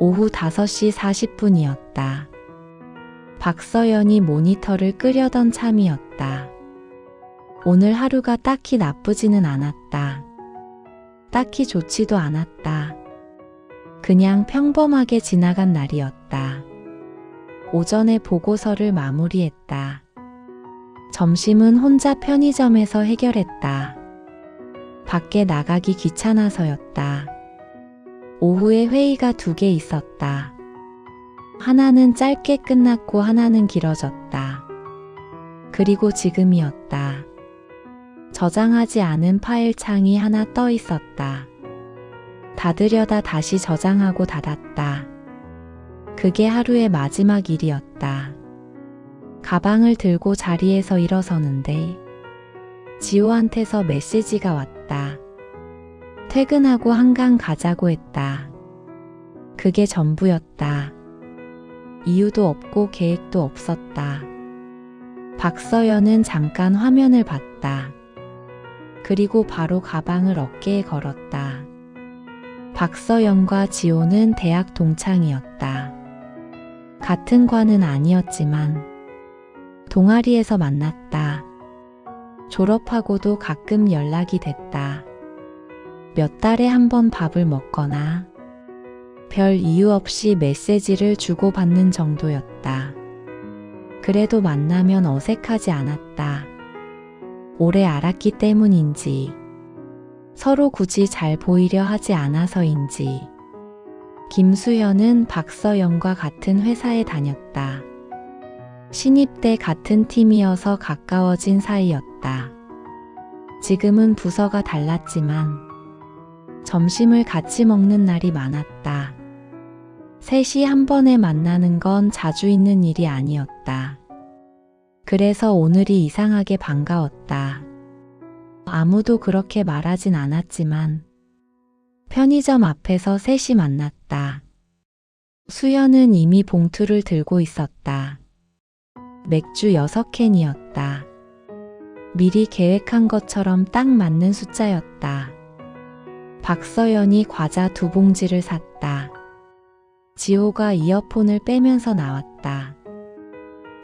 오후 5시 40분이었다. 박서연이 모니터를 끄려던 참이었다. 오늘 하루가 딱히 나쁘지는 않았다. 딱히 좋지도 않았다. 그냥 평범하게 지나간 날이었다. 오전에 보고서를 마무리했다. 점심은 혼자 편의점에서 해결했다. 밖에 나가기 귀찮아서였다. 오후에 회의가 2개 있었다. 하나는 짧게 끝났고 하나는 길어졌다. 그리고 지금이었다. 저장하지 않은 파일 창이 하나 떠 있었다. 닫으려다 다시 저장하고 닫았다. 그게 하루의 마지막 일이었다. 가방을 들고 자리에서 일어서는데 지호한테서 메시지가 왔다. 퇴근하고 한강 가자고 했다. 그게 전부였다. 이유도 없고 계획도 없었다. 박서연은 잠깐 화면을 봤다. 그리고 바로 가방을 어깨에 걸었다. 박서연과 지호는 대학 동창이었다. 같은 과는 아니었지만 동아리에서 만났다. 졸업하고도 가끔 연락이 됐다. 몇 달에 한 번 밥을 먹거나 별 이유 없이 메시지를 주고받는 정도였다. 그래도 만나면 어색하지 않았다. 오래 알았기 때문인지, 서로 굳이 잘 보이려 하지 않아서인지. 김수현은 박서연과 같은 회사에 다녔다. 신입 때 같은 팀이어서 가까워진 사이였다. 지금은 부서가 달랐지만 점심을 같이 먹는 날이 많았다. 셋이 한 번에 만나는 건 자주 있는 일이 아니었다. 그래서 오늘이 이상하게 반가웠다. 아무도 그렇게 말하진 않았지만 편의점 앞에서 셋이 만났다. 수연은 이미 봉투를 들고 있었다. 맥주 6캔이었다. 미리 계획한 것처럼 딱 맞는 숫자였다. 박서연이 과자 2봉지를 샀다. 지호가 이어폰을 빼면서 나왔다.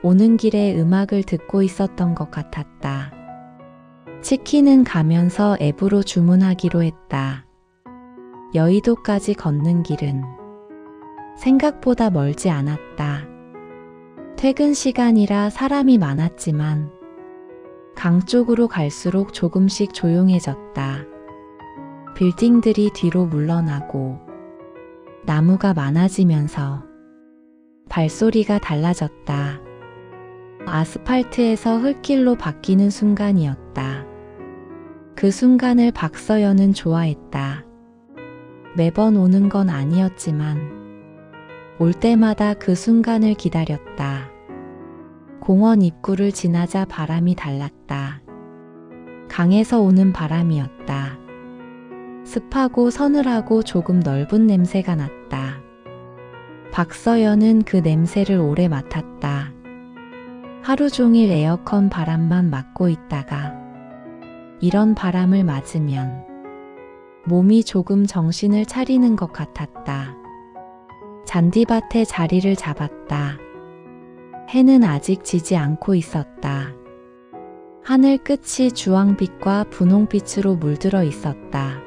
오는 길에 음악을 듣고 있었던 것 같았다. 치킨은 가면서 앱으로 주문하기로 했다. 여의도까지 걷는 길은 생각보다 멀지 않았다. 퇴근 시간이라 사람이 많았지만 강 쪽으로 갈수록 조금씩 조용해졌다. 빌딩들이 뒤로 물러나고 나무가 많아지면서 발소리가 달라졌다. 아스팔트에서 흙길로 바뀌는 순간이었다. 그 순간을 박서연은 좋아했다. 매번 오는 건 아니었지만 올 때마다 그 순간을 기다렸다. 공원 입구를 지나자 바람이 달랐다. 강에서 오는 바람이었다. 습하고 서늘하고 조금 넓은 냄새가 났다. 박서연은 그 냄새를 오래 맡았다. 하루 종일 에어컨 바람만 맡고 있다가 이런 바람을 맞으면 몸이 조금 정신을 차리는 것 같았다. 잔디밭에 자리를 잡았다. 해는 아직 지지 않고 있었다. 하늘 끝이 주황빛과 분홍빛으로 물들어 있었다.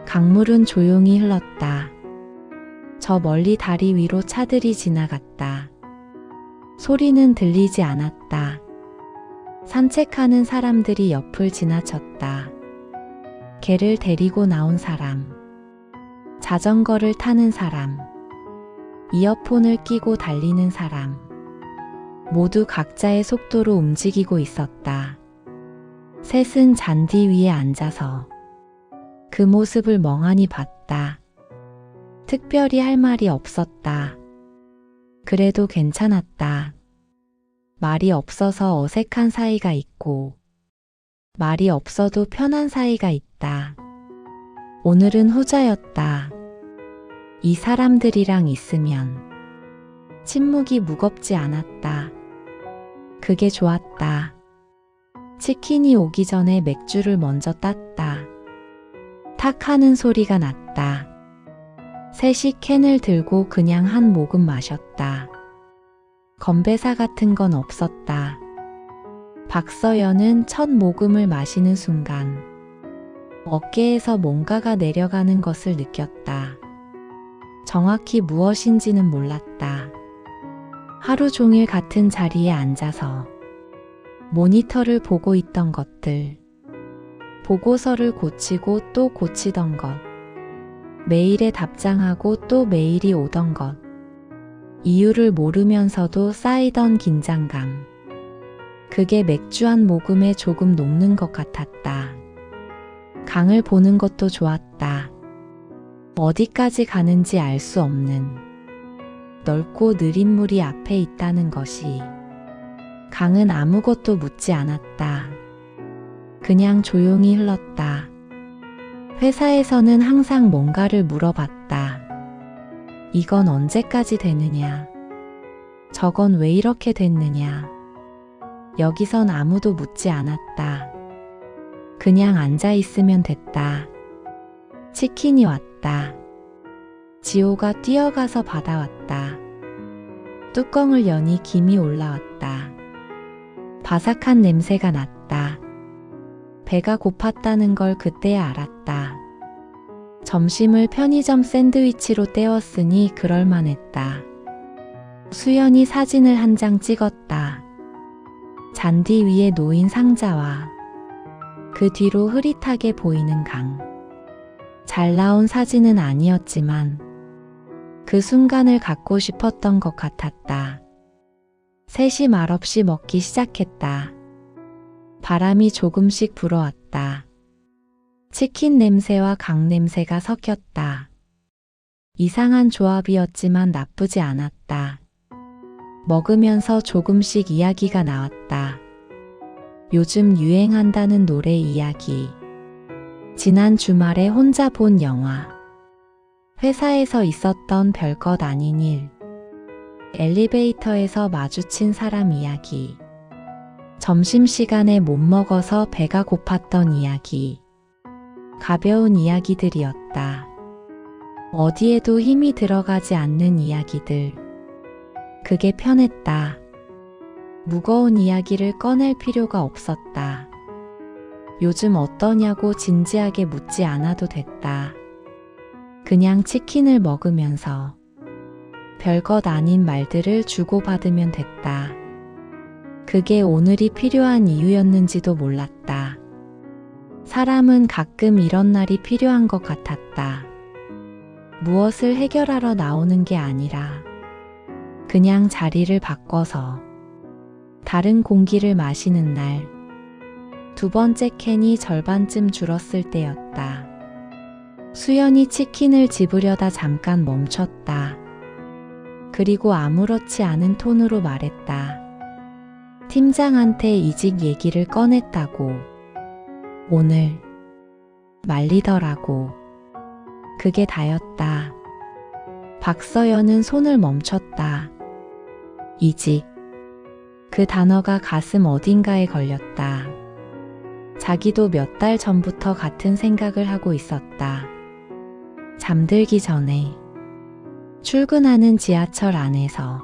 강물은 조용히 흘렀다. 저 멀리 다리 위로 차들이 지나갔다. 소리는 들리지 않았다. 산책하는 사람들이 옆을 지나쳤다. 개를 데리고 나온 사람, 자전거를 타는 사람, 이어폰을 끼고 달리는 사람, 모두 각자의 속도로 움직이고 있었다. 셋은 잔디 위에 앉아서 그 모습을 멍하니 봤다. 특별히 할 말이 없었다. 그래도 괜찮았다. 말이 없어서 어색한 사이가 있고 말이 없어도 편한 사이가 있다. 오늘은 후자였다. 이 사람들이랑 있으면 침묵이 무겁지 않았다. 그게 좋았다. 치킨이 오기 전에 맥주를 먼저 땄다. 탁 하는 소리가 났다. 셋이 캔을 들고 그냥 한 모금 마셨다. 건배사 같은 건 없었다. 박서연은 첫 모금을 마시는 순간 어깨에서 뭔가가 내려가는 것을 느꼈다. 정확히 무엇인지는 몰랐다. 하루 종일 같은 자리에 앉아서 모니터를 보고 있던 것들, 보고서를 고치고 또 고치던 것, 메일에 답장하고 또 메일이 오던 것, 이유를 모르면서도 쌓이던 긴장감. 그게 맥주 한 모금에 조금 녹는 것 같았다. 강을 보는 것도 좋았다. 어디까지 가는지 알 수 없는 넓고 느린 물이 앞에 있다는 것이. 강은 아무것도 묻지 않았다. 그냥 조용히 흘렀다. 회사에서는 항상 뭔가를 물어봤다. 이건 언제까지 되느냐? 저건 왜 이렇게 됐느냐? 여기선 아무도 묻지 않았다. 그냥 앉아 있으면 됐다. 치킨이 왔다. 지호가 뛰어가서 받아왔다. 뚜껑을 여니 김이 올라왔다. 바삭한 냄새가 났다. 배가 고팠다는 걸 그때야 알았다. 점심을 편의점 샌드위치로 때웠으니 그럴만했다. 수연이 사진을 한 장 찍었다. 잔디 위에 놓인 상자와 그 뒤로 흐릿하게 보이는 강. 잘 나온 사진은 아니었지만 그 순간을 갖고 싶었던 것 같았다. 셋이 말없이 먹기 시작했다. 바람이 조금씩 불어왔다. 치킨 냄새와 강 냄새가 섞였다. 이상한 조합이었지만 나쁘지 않았다. 먹으면서 조금씩 이야기가 나왔다. 요즘 유행한다는 노래 이야기. 지난 주말에 혼자 본 영화. 회사에서 있었던 별것 아닌 일. 엘리베이터에서 마주친 사람 이야기. 점심시간에 못 먹어서 배가 고팠던 이야기. 가벼운 이야기들이었다. 어디에도 힘이 들어가지 않는 이야기들. 그게 편했다. 무거운 이야기를 꺼낼 필요가 없었다. 요즘 어떠냐고 진지하게 묻지 않아도 됐다. 그냥 치킨을 먹으면서 별것 아닌 말들을 주고받으면 됐다. 그게 오늘이 필요한 이유였는지도 몰랐다. 사람은 가끔 이런 날이 필요한 것 같았다. 무엇을 해결하러 나오는 게 아니라 그냥 자리를 바꿔서 다른 공기를 마시는 날. 두 번째 캔이 절반쯤 줄었을 때였다. 수연이 치킨을 집으려다 잠깐 멈췄다. 그리고 아무렇지 않은 톤으로 말했다. 팀장한테 이직 얘기를 꺼냈다고. 오늘 말리더라고. 그게 다였다. 박서연은 손을 멈췄다. 이직. 그 단어가 가슴 어딘가에 걸렸다. 자기도 몇 달 전부터 같은 생각을 하고 있었다. 잠들기 전에 출근하는 지하철 안에서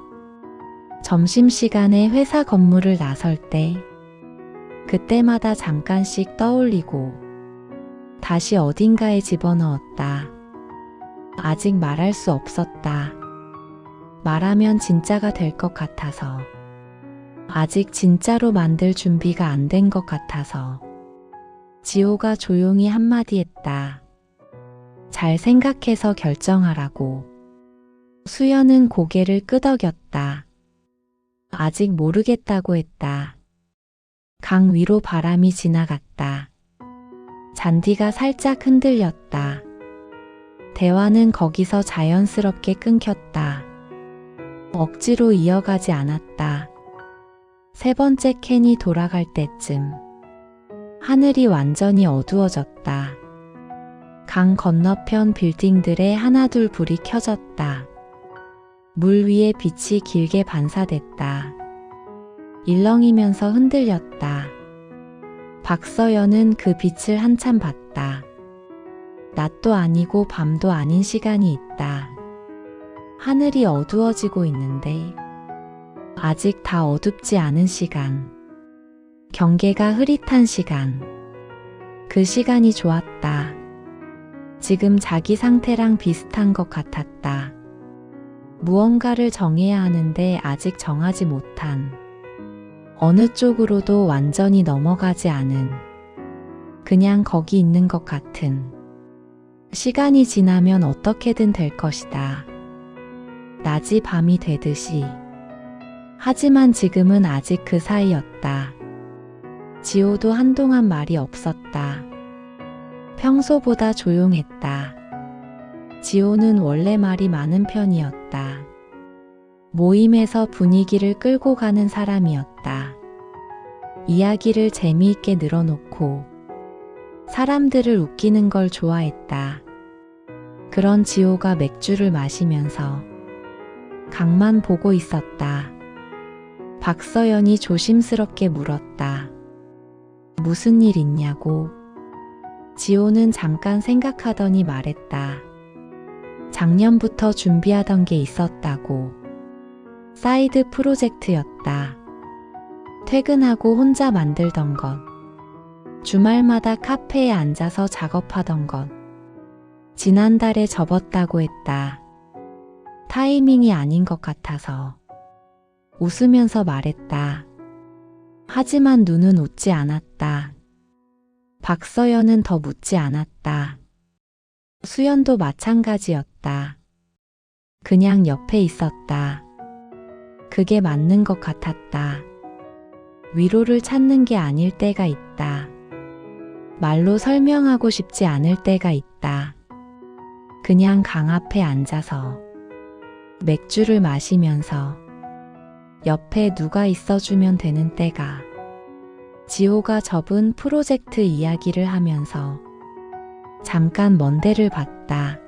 점심시간에 회사 건물을 나설 때 그때마다 잠깐씩 떠올리고 다시 어딘가에 집어넣었다. 아직 말할 수 없었다. 말하면 진짜가 될 것 같아서. 아직 진짜로 만들 준비가 안 된 것 같아서. 지호가 조용히 한마디 했다. 잘 생각해서 결정하라고. 수연은 고개를 끄덕였다. 아직 모르겠다고 했다. 강 위로 바람이 지나갔다. 잔디가 살짝 흔들렸다. 대화는 거기서 자연스럽게 끊겼다. 억지로 이어가지 않았다. 세 번째 캔이 돌아갈 때쯤 하늘이 완전히 어두워졌다. 강 건너편 빌딩들에 하나둘 불이 켜졌다. 물 위에 빛이 길게 반사됐다. 일렁이면서 흔들렸다. 박서연은 그 빛을 한참 봤다. 낮도 아니고 밤도 아닌 시간이 있다. 하늘이 어두워지고 있는데 아직 다 어둡지 않은 시간. 경계가 흐릿한 시간. 그 시간이 좋았다. 지금 자기 상태랑 비슷한 것 같았다. 무언가를 정해야 하는데 아직 정하지 못한, 어느 쪽으로도 완전히 넘어가지 않은, 그냥 거기 있는 것 같은. 시간이 지나면 어떻게든 될 것이다. 낮이 밤이 되듯이. 하지만 지금은 아직 그 사이였다. 지호도 한동안 말이 없었다. 평소보다 조용했다. 지호는 원래 말이 많은 편이었다. 모임에서 분위기를 끌고 가는 사람이었다. 이야기를 재미있게 늘어놓고 사람들을 웃기는 걸 좋아했다. 그런 지호가 맥주를 마시면서 강만 보고 있었다. 박서연이 조심스럽게 물었다. 무슨 일 있냐고. 지호는 잠깐 생각하더니 말했다. 작년부터 준비하던 게 있었다고. 사이드 프로젝트였다. 퇴근하고 혼자 만들던 것. 주말마다 카페에 앉아서 작업하던 것. 지난달에 접었다고 했다. 타이밍이 아닌 것 같아서. 웃으면서 말했다. 하지만 눈은 웃지 않았다. 박서연은 더 묻지 않았다. 수연도 마찬가지였다. 그냥 옆에 있었다. 그게 맞는 것 같았다. 위로를 찾는 게 아닐 때가 있다. 말로 설명하고 싶지 않을 때가 있다. 그냥 강 앞에 앉아서 맥주를 마시면서 옆에 누가 있어주면 되는 때가. 지호가 접은 프로젝트 이야기를 하면서 잠깐 먼 데를 봤다.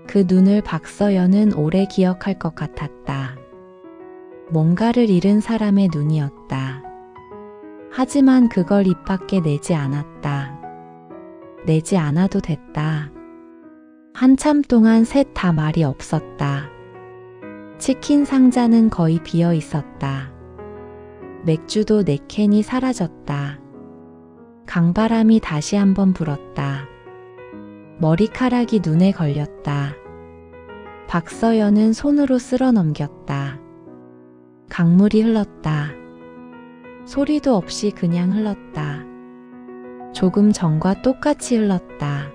그 눈을 박서연은 오래 기억할 것 같았다. 뭔가를 잃은 사람의 눈이었다. 하지만 그걸 입 밖에 내지 않았다. 내지 않아도 됐다. 한참 동안 셋 다 말이 없었다. 치킨 상자는 거의 비어 있었다. 맥주도 4캔이 사라졌다. 강바람이 다시 한번 불었다. 머리카락이 눈에 걸렸다. 박서연은 손으로 쓸어 넘겼다. 강물이 흘렀다. 소리도 없이 그냥 흘렀다. 조금 전과 똑같이 흘렀다.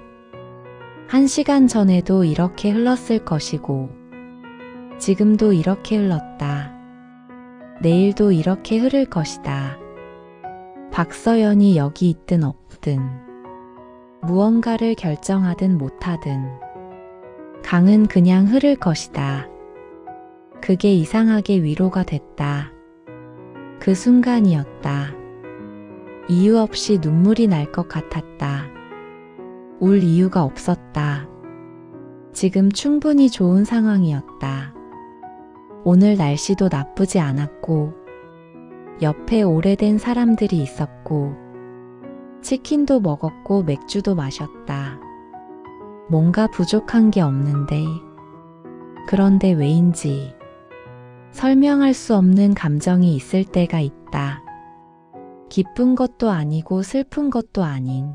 1시간 전에도 이렇게 흘렀을 것이고, 지금도 이렇게 흘렀다. 내일도 이렇게 흐를 것이다. 박서연이 여기 있든 없든, 무언가를 결정하든 못하든, 강은 그냥 흐를 것이다. 그게 이상하게 위로가 됐다. 그 순간이었다. 이유 없이 눈물이 날 것 같았다. 울 이유가 없었다. 지금 충분히 좋은 상황이었다. 오늘 날씨도 나쁘지 않았고, 옆에 오래된 사람들이 있었고, 치킨도 먹었고 맥주도 마셨다. 뭔가 부족한 게 없는데, 그런데 왜인지 설명할 수 없는 감정이 있을 때가 있다. 기쁜 것도 아니고 슬픈 것도 아닌,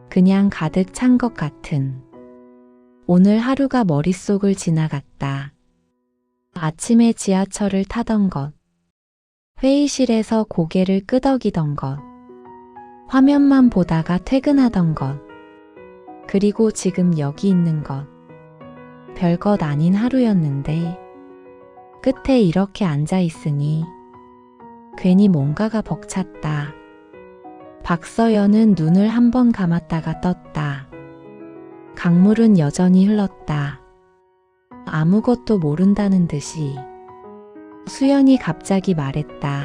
그냥 가득 찬 것 같은. 오늘 하루가 머릿속을 지나갔다. 아침에 지하철을 타던 것, 회의실에서 고개를 끄덕이던 것, 화면만 보다가 퇴근하던 것, 그리고 지금 여기 있는 것. 별것 아닌 하루였는데 끝에 이렇게 앉아 있으니 괜히 뭔가가 벅찼다. 박서연은 눈을 한 번 감았다가 떴다. 강물은 여전히 흘렀다. 아무것도 모른다는 듯이. 수연이 갑자기 말했다.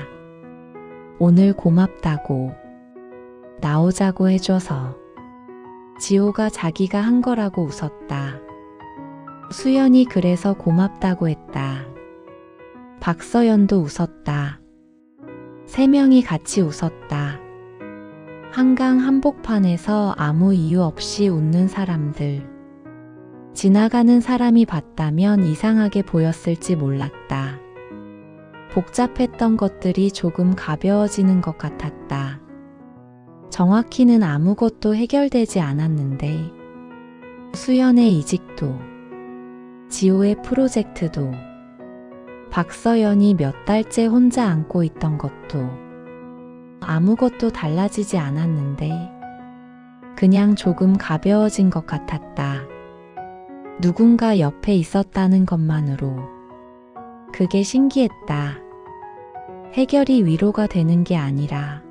오늘 고맙다고. 나오자고 해줘서. 지호가 자기가 한 거라고 웃었다. 수연이 그래서 고맙다고 했다. 박서연도 웃었다. 3명이 같이 웃었다. 한강 한복판에서 아무 이유 없이 웃는 사람들. 지나가는 사람이 봤다면 이상하게 보였을지 몰랐다. 복잡했던 것들이 조금 가벼워지는 것 같았다. 정확히는 아무것도 해결되지 않았는데 수연의 이직도, 지호의 프로젝트도, 박서연이 몇 달째 혼자 안고 있던 것도 아무것도 달라지지 않았는데 그냥 조금 가벼워진 것 같았다. 누군가 옆에 있었다는 것만으로 그게 신기했다. 해결이 위로가 되는 게 아니라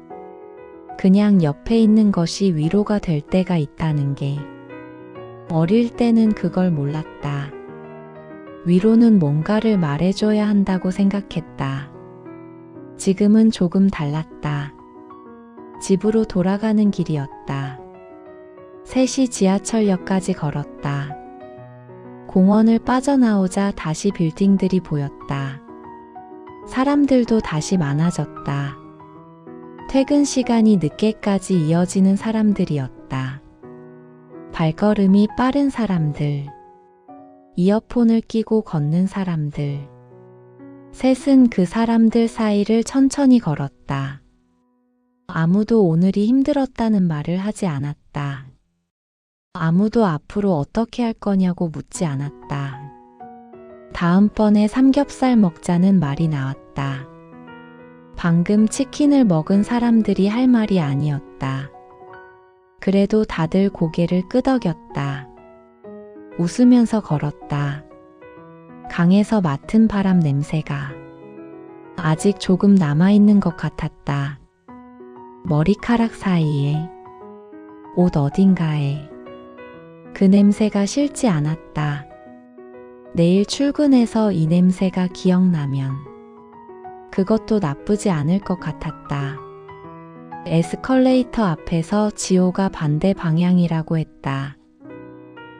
그냥 옆에 있는 것이 위로가 될 때가 있다는 게 어릴 때는 그걸 몰랐다. 위로는 뭔가를 말해줘야 한다고 생각했다. 지금은 조금 달랐다. 집으로 돌아가는 길이었다. 3시 지하철역까지 걸었다. 공원을 빠져나오자 다시 빌딩들이 보였다. 사람들도 다시 많아졌다. 퇴근 시간이 늦게까지 이어지는 사람들이었다. 발걸음이 빠른 사람들, 이어폰을 끼고 걷는 사람들. 셋은 그 사람들 사이를 천천히 걸었다. 아무도 오늘이 힘들었다는 말을 하지 않았다. 아무도 앞으로 어떻게 할 거냐고 묻지 않았다. 다음번에 삼겹살 먹자는 말이 나왔다. 방금 치킨을 먹은 사람들이 할 말이 아니었다. 그래도 다들 고개를 끄덕였다. 웃으면서 걸었다. 강에서 맡은 바람 냄새가 아직 조금 남아있는 것 같았다. 머리카락 사이에, 옷 어딘가에. 그 냄새가 싫지 않았다. 내일 출근해서 이 냄새가 기억나면 그것도 나쁘지 않을 것 같았다. 에스컬레이터 앞에서 지호가 반대 방향이라고 했다.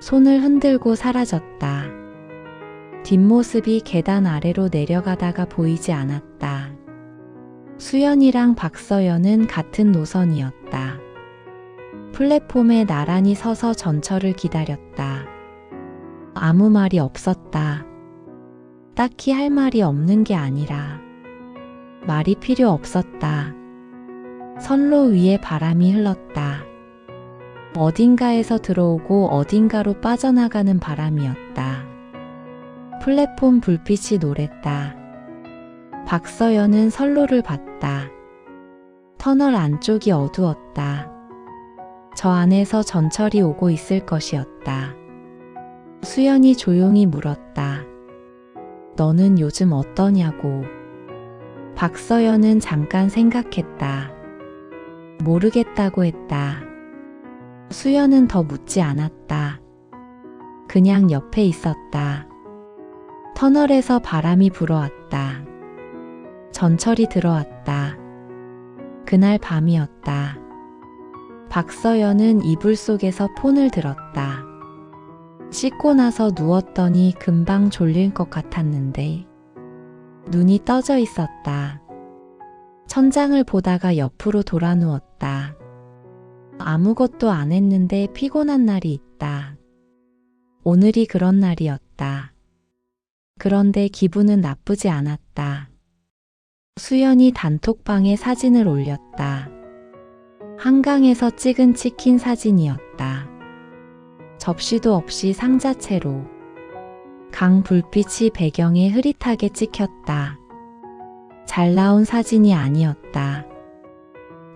손을 흔들고 사라졌다. 뒷모습이 계단 아래로 내려가다가 보이지 않았다. 수연이랑 박서연은 같은 노선이었다. 플랫폼에 나란히 서서 전철을 기다렸다. 아무 말이 없었다. 딱히 할 말이 없는 게 아니라 말이 필요 없었다. 선로 위에 바람이 흘렀다. 어딘가에서 들어오고 어딘가로 빠져나가는 바람이었다. 플랫폼 불빛이 노랬다. 박서연은 선로를 봤다. 터널 안쪽이 어두웠다. 저 안에서 전철이 오고 있을 것이었다. 수연이 조용히 물었다. 너는 요즘 어떠냐고. 박서연은 잠깐 생각했다. 모르겠다고 했다. 수연은 더 묻지 않았다. 그냥 옆에 있었다. 터널에서 바람이 불어왔다. 전철이 들어왔다. 그날 밤이었다. 박서연은 이불 속에서 폰을 들었다. 씻고 나서 누웠더니 금방 졸릴 것 같았는데 눈이 떠져 있었다. 천장을 보다가 옆으로 돌아 누웠다. 아무것도 안 했는데 피곤한 날이 있다. 오늘이 그런 날이었다. 그런데 기분은 나쁘지 않았다. 수연이 단톡방에 사진을 올렸다. 한강에서 찍은 치킨 사진이었다. 접시도 없이 상자채로. 강 불빛이 배경에 흐릿하게 찍혔다. 잘 나온 사진이 아니었다.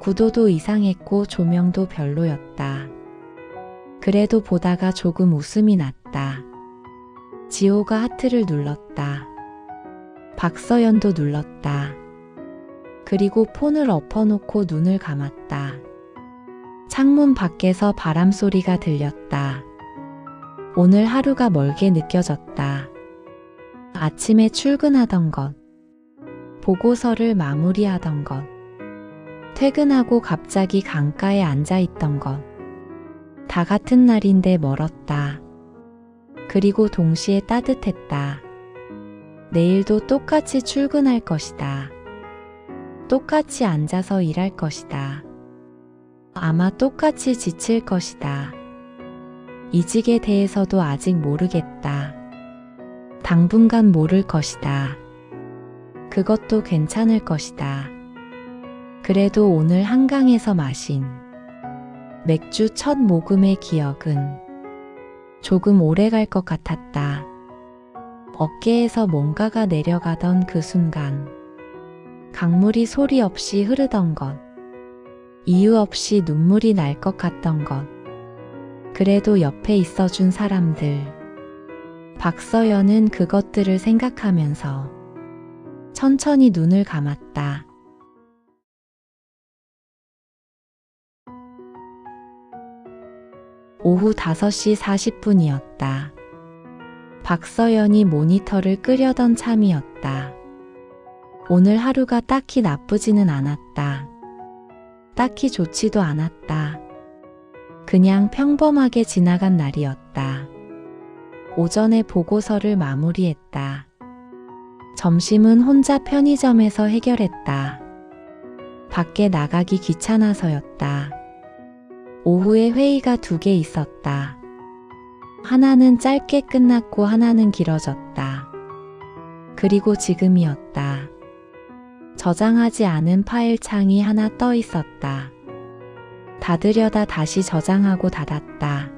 구도도 이상했고 조명도 별로였다. 그래도 보다가 조금 웃음이 났다. 지호가 하트를 눌렀다. 박서연도 눌렀다. 그리고 폰을 엎어놓고 눈을 감았다. 창문 밖에서 바람 소리가 들렸다. 오늘 하루가 멀게 느껴졌다. 아침에 출근하던 것, 보고서를 마무리하던 것, 퇴근하고 갑자기 강가에 앉아있던 것, 다 같은 날인데 멀었다. 그리고 동시에 따뜻했다. 내일도 똑같이 출근할 것이다. 똑같이 앉아서 일할 것이다. 아마 똑같이 지칠 것이다. 이직에 대해서도 아직 모르겠다. 당분간 모를 것이다. 그것도 괜찮을 것이다. 그래도 오늘 한강에서 마신 맥주 첫 모금의 기억은 조금 오래 갈 것 같았다. 어깨에서 뭔가가 내려가던 그 순간, 강물이 소리 없이 흐르던 것, 이유 없이 눈물이 날 것 같던 것, 그래도 옆에 있어준 사람들. 박서연은 그것들을 생각하면서 천천히 눈을 감았다. 오후 5시 40분이었다. 박서연이 모니터를 끄려던 참이었다. 오늘 하루가 딱히 나쁘지는 않았다. 딱히 좋지도 않았다. 그냥 평범하게 지나간 날이었다. 오전에 보고서를 마무리했다. 점심은 혼자 편의점에서 해결했다. 밖에 나가기 귀찮아서였다. 오후에 회의가 2개 있었다. 하나는 짧게 끝났고 하나는 길어졌다. 그리고 지금이었다. 저장하지 않은 파일 창이 하나 떠 있었다. 닫으려다 다시 저장하고 닫았다.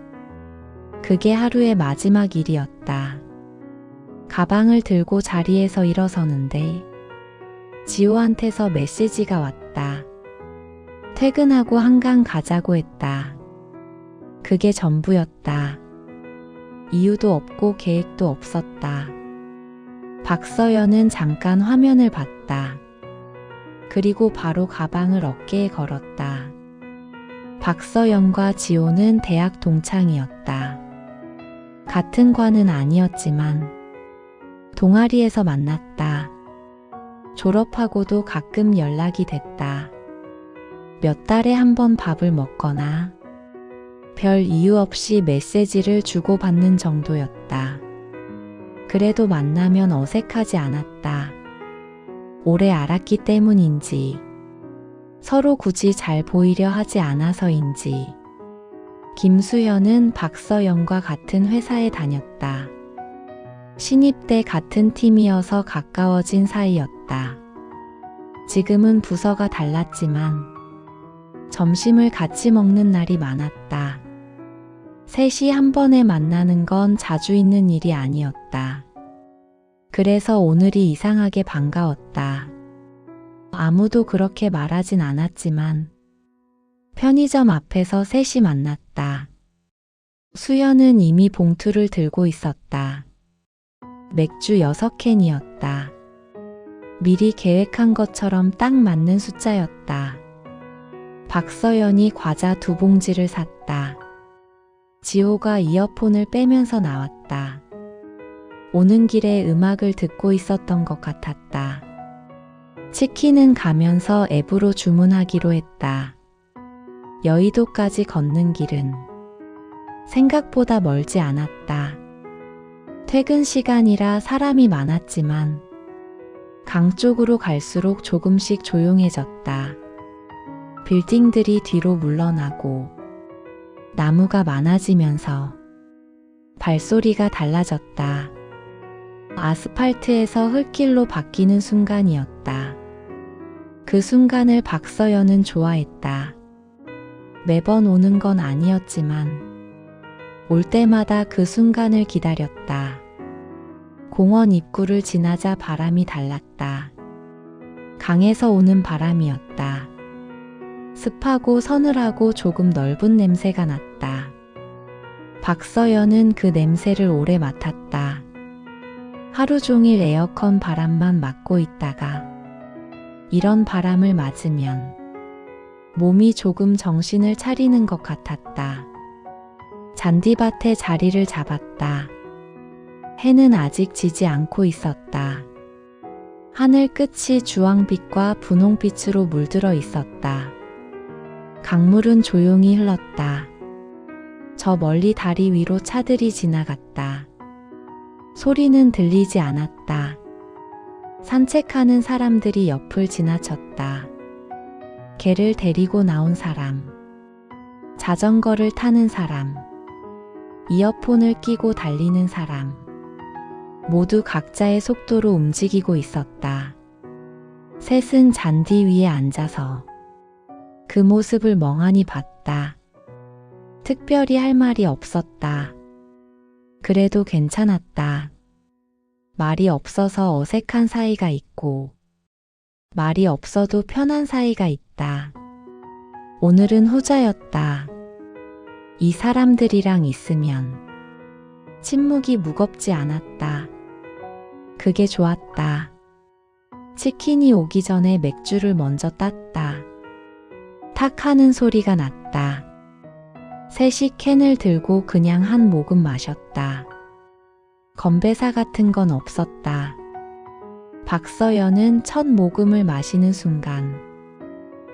그게 하루의 마지막 일이었다. 가방을 들고 자리에서 일어서는데 지호한테서 메시지가 왔다. 퇴근하고 한강 가자고 했다. 그게 전부였다. 이유도 없고 계획도 없었다. 박서연은 잠깐 화면을 봤다. 그리고 바로 가방을 어깨에 걸었다. 박서연과 지호는 대학 동창이었다. 같은 과는 아니었지만 동아리에서 만났다. 졸업하고도 가끔 연락이 됐다. 몇 달에 한 번 밥을 먹거나 별 이유 없이 메시지를 주고받는 정도였다. 그래도 만나면 어색하지 않았다. 오래 알았기 때문인지, 서로 굳이 잘 보이려 하지 않아서인지. 김수현은 박서연과 같은 회사에 다녔다. 신입 때 같은 팀이어서 가까워진 사이였다. 지금은 부서가 달랐지만 점심을 같이 먹는 날이 많았다. 셋이 한 번에 만나는 건 자주 있는 일이 아니었다. 그래서 오늘이 이상하게 반가웠다. 아무도 그렇게 말하진 않았지만 편의점 앞에서 셋이 만났다. 수연은 이미 봉투를 들고 있었다. 맥주 6캔이었다. 미리 계획한 것처럼 딱 맞는 숫자였다. 박서연이 과자 2봉지를 샀다. 지호가 이어폰을 빼면서 나왔다. 오는 길에 음악을 듣고 있었던 것 같았다. 치킨은 가면서 앱으로 주문하기로 했다. 여의도까지 걷는 길은 생각보다 멀지 않았다. 퇴근 시간이라 사람이 많았지만 강 쪽으로 갈수록 조금씩 조용해졌다. 빌딩들이 뒤로 물러나고 나무가 많아지면서 발소리가 달라졌다. 아스팔트에서 흙길로 바뀌는 순간이었다. 그 순간을 박서연은 좋아했다. 매번 오는 건 아니었지만 올 때마다 그 순간을 기다렸다. 공원 입구를 지나자 바람이 달랐다. 강에서 오는 바람이었다. 습하고 서늘하고 조금 넓은 냄새가 났다. 박서연은 그 냄새를 오래 맡았다. 하루 종일 에어컨 바람만 맡고 있다가 이런 바람을 맞으면 몸이 조금 정신을 차리는 것 같았다. 잔디밭에 자리를 잡았다. 해는 아직 지지 않고 있었다. 하늘 끝이 주황빛과 분홍빛으로 물들어 있었다. 강물은 조용히 흘렀다. 저 멀리 다리 위로 차들이 지나갔다. 소리는 들리지 않았다. 산책하는 사람들이 옆을 지나쳤다. 개를 데리고 나온 사람. 자전거를 타는 사람, 이어폰을 끼고 달리는 사람, 모두 각자의 속도로 움직이고 있었다. 셋은 잔디 위에 앉아서 그 모습을 멍하니 봤다. 특별히 할 말이 없었다. 그래도 괜찮았다. 말이 없어서 어색한 사이가 있고, 말이 없어도 편한 사이가 있다. 오늘은 후자였다. 이 사람들이랑 있으면 침묵이 무겁지 않았다. 그게 좋았다. 치킨이 오기 전에 맥주를 먼저 땄다. 탁 하는 소리가 났다. 셋이 캔을 들고 그냥 한 모금 마셨다. 건배사 같은 건 없었다. 박서연은 첫 모금을 마시는 순간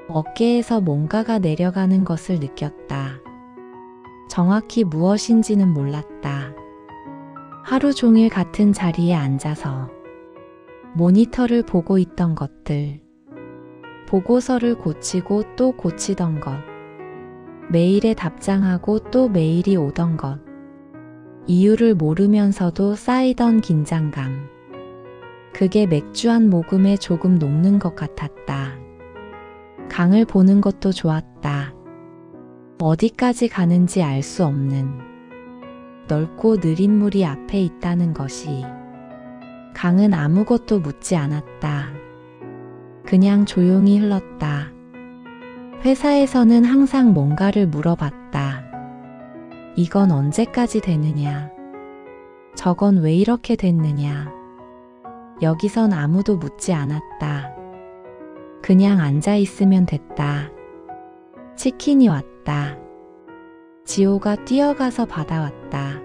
어깨에서 뭔가가 내려가는 것을 느꼈다. 정확히 무엇인지는 몰랐다. 하루 종일 같은 자리에 앉아서 모니터를 보고 있던 것들, 보고서를 고치고 또 고치던 것, 메일에 답장하고 또 메일이 오던 것, 이유를 모르면서도 쌓이던 긴장감. 그게 맥주 한 모금에 조금 녹는 것 같았다. 강을 보는 것도 좋았다. 어디까지 가는지 알 수 없는 넓고 느린 물이 앞에 있다는 것이. 강은 아무것도 묻지 않았다. 그냥 조용히 흘렀다. 회사에서는 항상 뭔가를 물어봤다. 이건 언제까지 되느냐? 저건 왜 이렇게 됐느냐? 여기선 아무도 묻지 않았다. 그냥 앉아 있으면 됐다. 치킨이 왔다. 지호가 뛰어가서 받아왔다.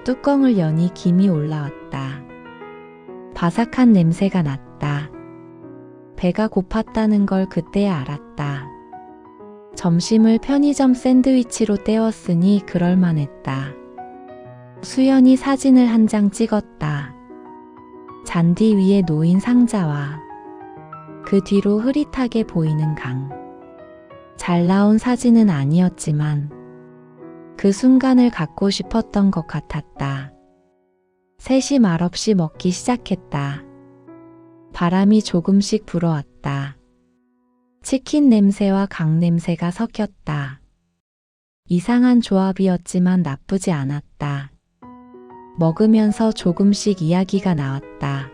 뚜껑을 여니 김이 올라왔다. 바삭한 냄새가 났다. 배가 고팠다는 걸 그때야 알았다. 점심을 편의점 샌드위치로 때웠으니 그럴만했다. 수연이 사진을 한 장 찍었다. 잔디 위에 놓인 상자와 그 뒤로 흐릿하게 보이는 강. 잘 나온 사진은 아니었지만 그 순간을 갖고 싶었던 것 같았다. 셋이 말없이 먹기 시작했다. 바람이 조금씩 불어왔다. 치킨 냄새와 강 냄새가 섞였다. 이상한 조합이었지만 나쁘지 않았다. 먹으면서 조금씩 이야기가 나왔다.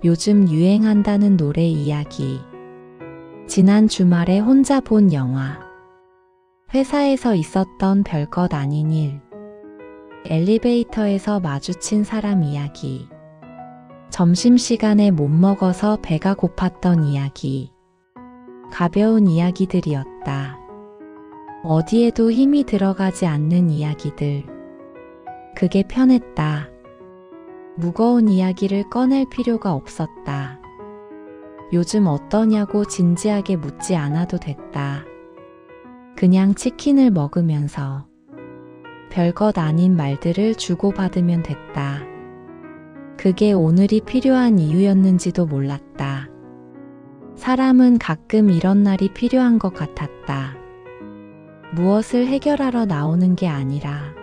요즘 유행한다는 노래 이야기. 지난 주말에 혼자 본 영화. 회사에서 있었던 별것 아닌 일. 엘리베이터에서 마주친 사람 이야기. 점심시간에 못 먹어서 배가 고팠던 이야기. 가벼운 이야기들이었다. 어디에도 힘이 들어가지 않는 이야기들. 그게 편했다. 무거운 이야기를 꺼낼 필요가 없었다. 요즘 어떠냐고 진지하게 묻지 않아도 됐다. 그냥 치킨을 먹으면서 별것 아닌 말들을 주고받으면 됐다. 그게 오늘이 필요한 이유였는지도 몰랐다. 사람은 가끔 이런 날이 필요한 것 같았다. 무엇을 해결하러 나오는 게 아니라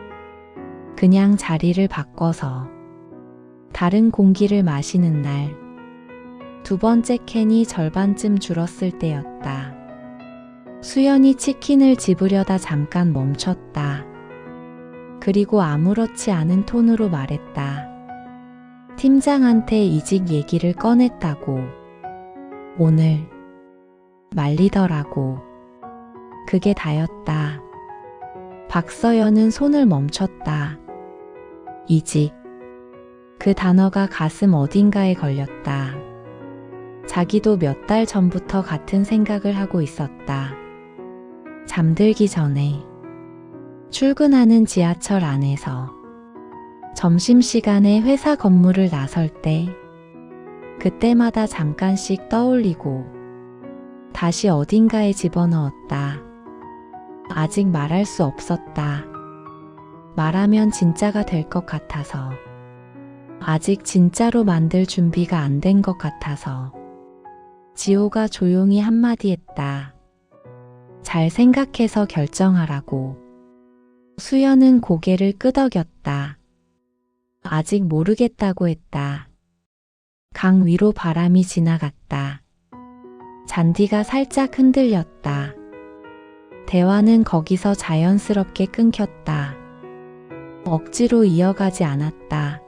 그냥 자리를 바꿔서 다른 공기를 마시는 날. 두 번째 캔이 절반쯤 줄었을 때였다. 수연이 치킨을 집으려다 잠깐 멈췄다. 그리고 아무렇지 않은 톤으로 말했다. 팀장한테 이직 얘기를 꺼냈다고. 오늘 말리더라고. 그게 다였다. 박서연은 손을 멈췄다. 이직. 그 단어가 가슴 어딘가에 걸렸다. 자기도 몇 달 전부터 같은 생각을 하고 있었다. 잠들기 전에 출근하는 지하철 안에서 점심시간에 회사 건물을 나설 때 그때마다 잠깐씩 떠올리고 다시 어딘가에 집어넣었다. 아직 말할 수 없었다. 말하면 진짜가 될 것 같아서. 아직 진짜로 만들 준비가 안 된 것 같아서. 지호가 조용히 한마디 했다. 잘 생각해서 결정하라고. 수연은 고개를 끄덕였다. 아직 모르겠다고 했다. 강 위로 바람이 지나갔다. 잔디가 살짝 흔들렸다. 대화는 거기서 자연스럽게 끊겼다. 억지로 이어가지 않았다.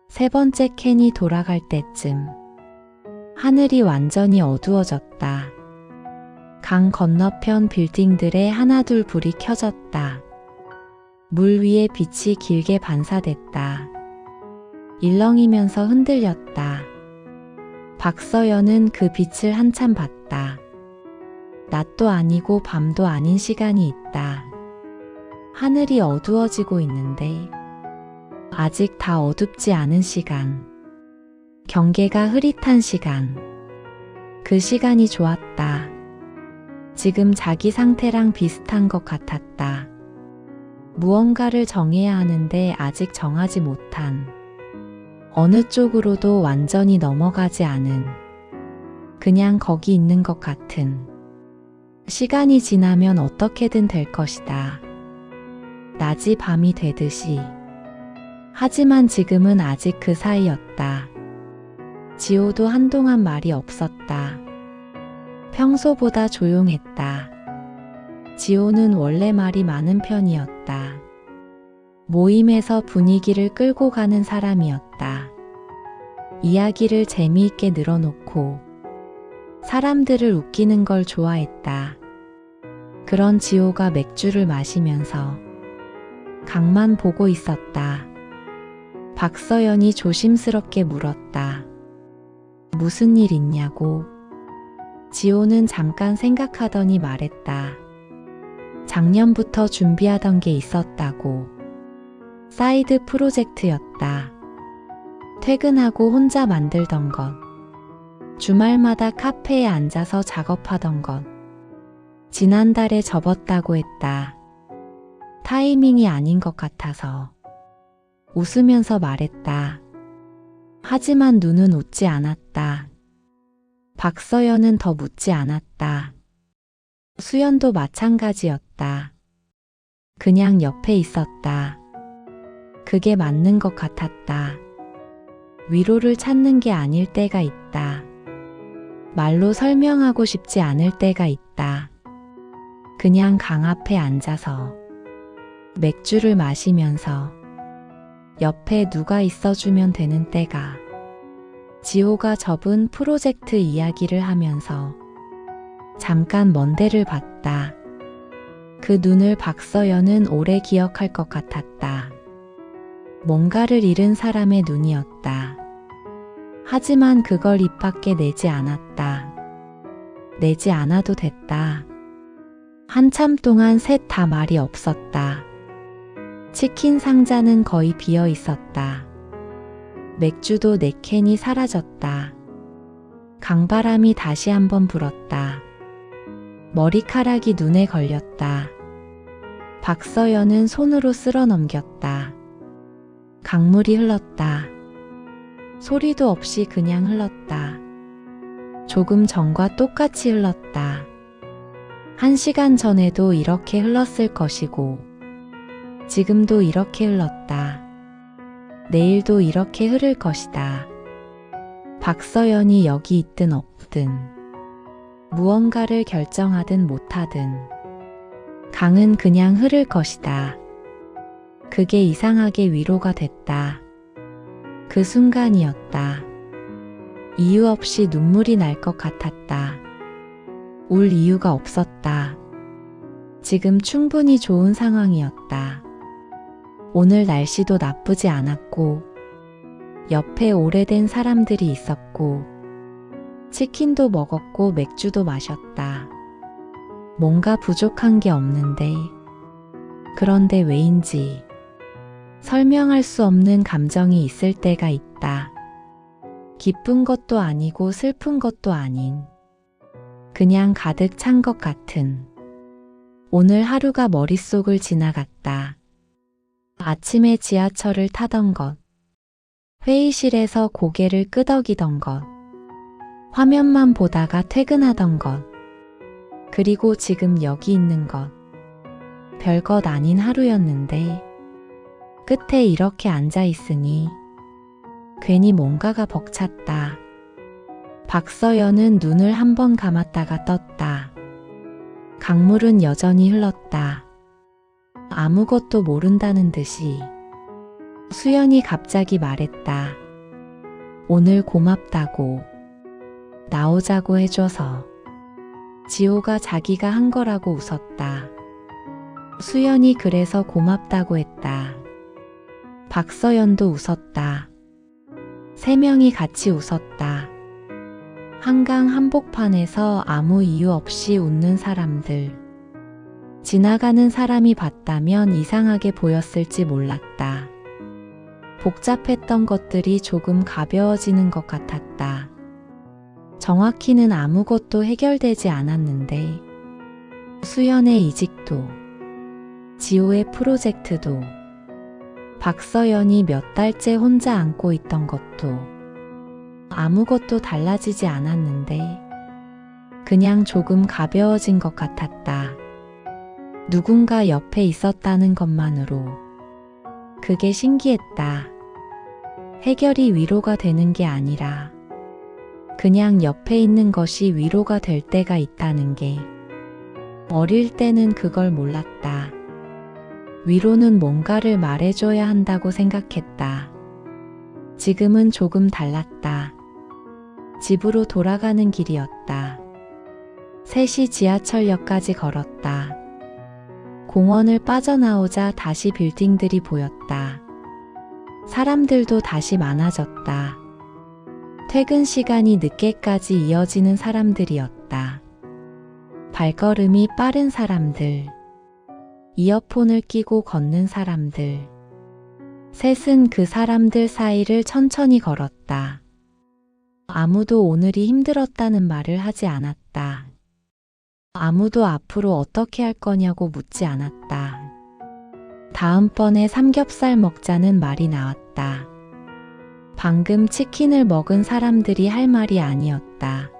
세 번째 캔이 돌아갈 때쯤 하늘이 완전히 어두워졌다. 강 건너편 빌딩들에 하나둘 불이 켜졌다. 물 위에 빛이 길게 반사됐다. 일렁이면서 흔들렸다. 박서연은 그 빛을 한참 봤다. 낮도 아니고 밤도 아닌 시간이 있다. 하늘이 어두워지고 있는데 아직 다 어둡지 않은 시간. 경계가 흐릿한 시간. 그 시간이 좋았다. 지금 자기 상태랑 비슷한 것 같았다. 무언가를 정해야 하는데 아직 정하지 못한, 어느 쪽으로도 완전히 넘어가지 않은, 그냥 거기 있는 것 같은. 시간이 지나면 어떻게든 될 것이다. 낮이 밤이 되듯이. 하지만 지금은 아직 그 사이였다. 지호도 한동안 말이 없었다. 평소보다 조용했다. 지호는 원래 말이 많은 편이었다. 모임에서 분위기를 끌고 가는 사람이었다. 이야기를 재미있게 늘어놓고 사람들을 웃기는 걸 좋아했다. 그런 지호가 맥주를 마시면서 강만 보고 있었다. 박서연이 조심스럽게 물었다. 무슨 일 있냐고. 지호는 잠깐 생각하더니 말했다. 작년부터 준비하던 게 있었다고. 사이드 프로젝트였다. 퇴근하고 혼자 만들던 것. 주말마다 카페에 앉아서 작업하던 것. 지난달에 접었다고 했다. 타이밍이 아닌 것 같아서. 웃으면서 말했다. 하지만 눈은 웃지 않았다. 박서연은 더 묻지 않았다. 수연도 마찬가지였다. 그냥 옆에 있었다. 그게 맞는 것 같았다. 위로를 찾는 게 아닐 때가 있다. 말로 설명하고 싶지 않을 때가 있다. 그냥 강 앞에 앉아서 맥주를 마시면서 옆에 누가 있어주면 되는 때가. 지호가 접은 프로젝트 이야기를 하면서 잠깐 먼 데를 봤다. 그 눈을 박서연은 오래 기억할 것 같았다. 뭔가를 잃은 사람의 눈이었다. 하지만 그걸 입 밖에 내지 않았다. 내지 않아도 됐다. 한참 동안 셋 다 말이 없었다. 치킨 상자는 거의 비어 있었다. 맥주도 4캔이 사라졌다. 강바람이 다시 한번 불었다. 머리카락이 눈에 걸렸다. 박서연은 손으로 쓸어 넘겼다. 강물이 흘렀다. 소리도 없이 그냥 흘렀다. 조금 전과 똑같이 흘렀다. 1시간 전에도 이렇게 흘렀을 것이고, 지금도 이렇게 흘렀다. 내일도 이렇게 흐를 것이다. 박서연이 여기 있든 없든, 무언가를 결정하든 못하든, 강은 그냥 흐를 것이다. 그게 이상하게 위로가 됐다. 그 순간이었다. 이유 없이 눈물이 날 것 같았다. 울 이유가 없었다. 지금 충분히 좋은 상황이었다. 오늘 날씨도 나쁘지 않았고, 옆에 오래된 사람들이 있었고, 치킨도 먹었고 맥주도 마셨다. 뭔가 부족한 게 없는데, 그런데 왜인지 설명할 수 없는 감정이 있을 때가 있다. 기쁜 것도 아니고 슬픈 것도 아닌, 그냥 가득 찬 것 같은. 오늘 하루가 머릿속을 지나갔다. 아침에 지하철을 타던 것, 회의실에서 고개를 끄덕이던 것, 화면만 보다가 퇴근하던 것, 그리고 지금 여기 있는 것. 별것 아닌 하루였는데 끝에 이렇게 앉아 있으니 괜히 뭔가가 벅찼다. 박서연은 눈을 한 번 감았다가 떴다. 강물은 여전히 흘렀다. 아무것도 모른다는 듯이. 수연이 갑자기 말했다. 오늘 고맙다고. 나오자고 해줘서. 지호가 자기가 한 거라고 웃었다. 수연이 그래서 고맙다고 했다. 박서연도 웃었다. 세 명이 같이 웃었다. 한강 한복판에서 아무 이유 없이 웃는 사람들. 지나가는 사람이 봤다면 이상하게 보였을지 몰랐다. 복잡했던 것들이 조금 가벼워지는 것 같았다. 정확히는 아무것도 해결되지 않았는데 수연의 이직도, 지호의 프로젝트도, 박서연이 몇 달째 혼자 안고 있던 것도 아무것도 달라지지 않았는데 그냥 조금 가벼워진 것 같았다. 누군가 옆에 있었다는 것만으로 그게 신기했다. 해결이 위로가 되는 게 아니라 그냥 옆에 있는 것이 위로가 될 때가 있다는 게. 어릴 때는 그걸 몰랐다. 위로는 뭔가를 말해줘야 한다고 생각했다. 지금은 조금 달랐다. 집으로 돌아가는 길이었다. 3시 지하철역까지 걸었다. 공원을 빠져나오자 다시 빌딩들이 보였다. 사람들도 다시 많아졌다. 퇴근 시간이 늦게까지 이어지는 사람들이었다. 발걸음이 빠른 사람들. 이어폰을 끼고 걷는 사람들. 셋은 그 사람들 사이를 천천히 걸었다. 아무도 오늘이 힘들었다는 말을 하지 않았다. 아무도 앞으로 어떻게 할 거냐고 묻지 않았다. 다음번에 삼겹살 먹자는 말이 나왔다. 방금 치킨을 먹은 사람들이 할 말이 아니었다.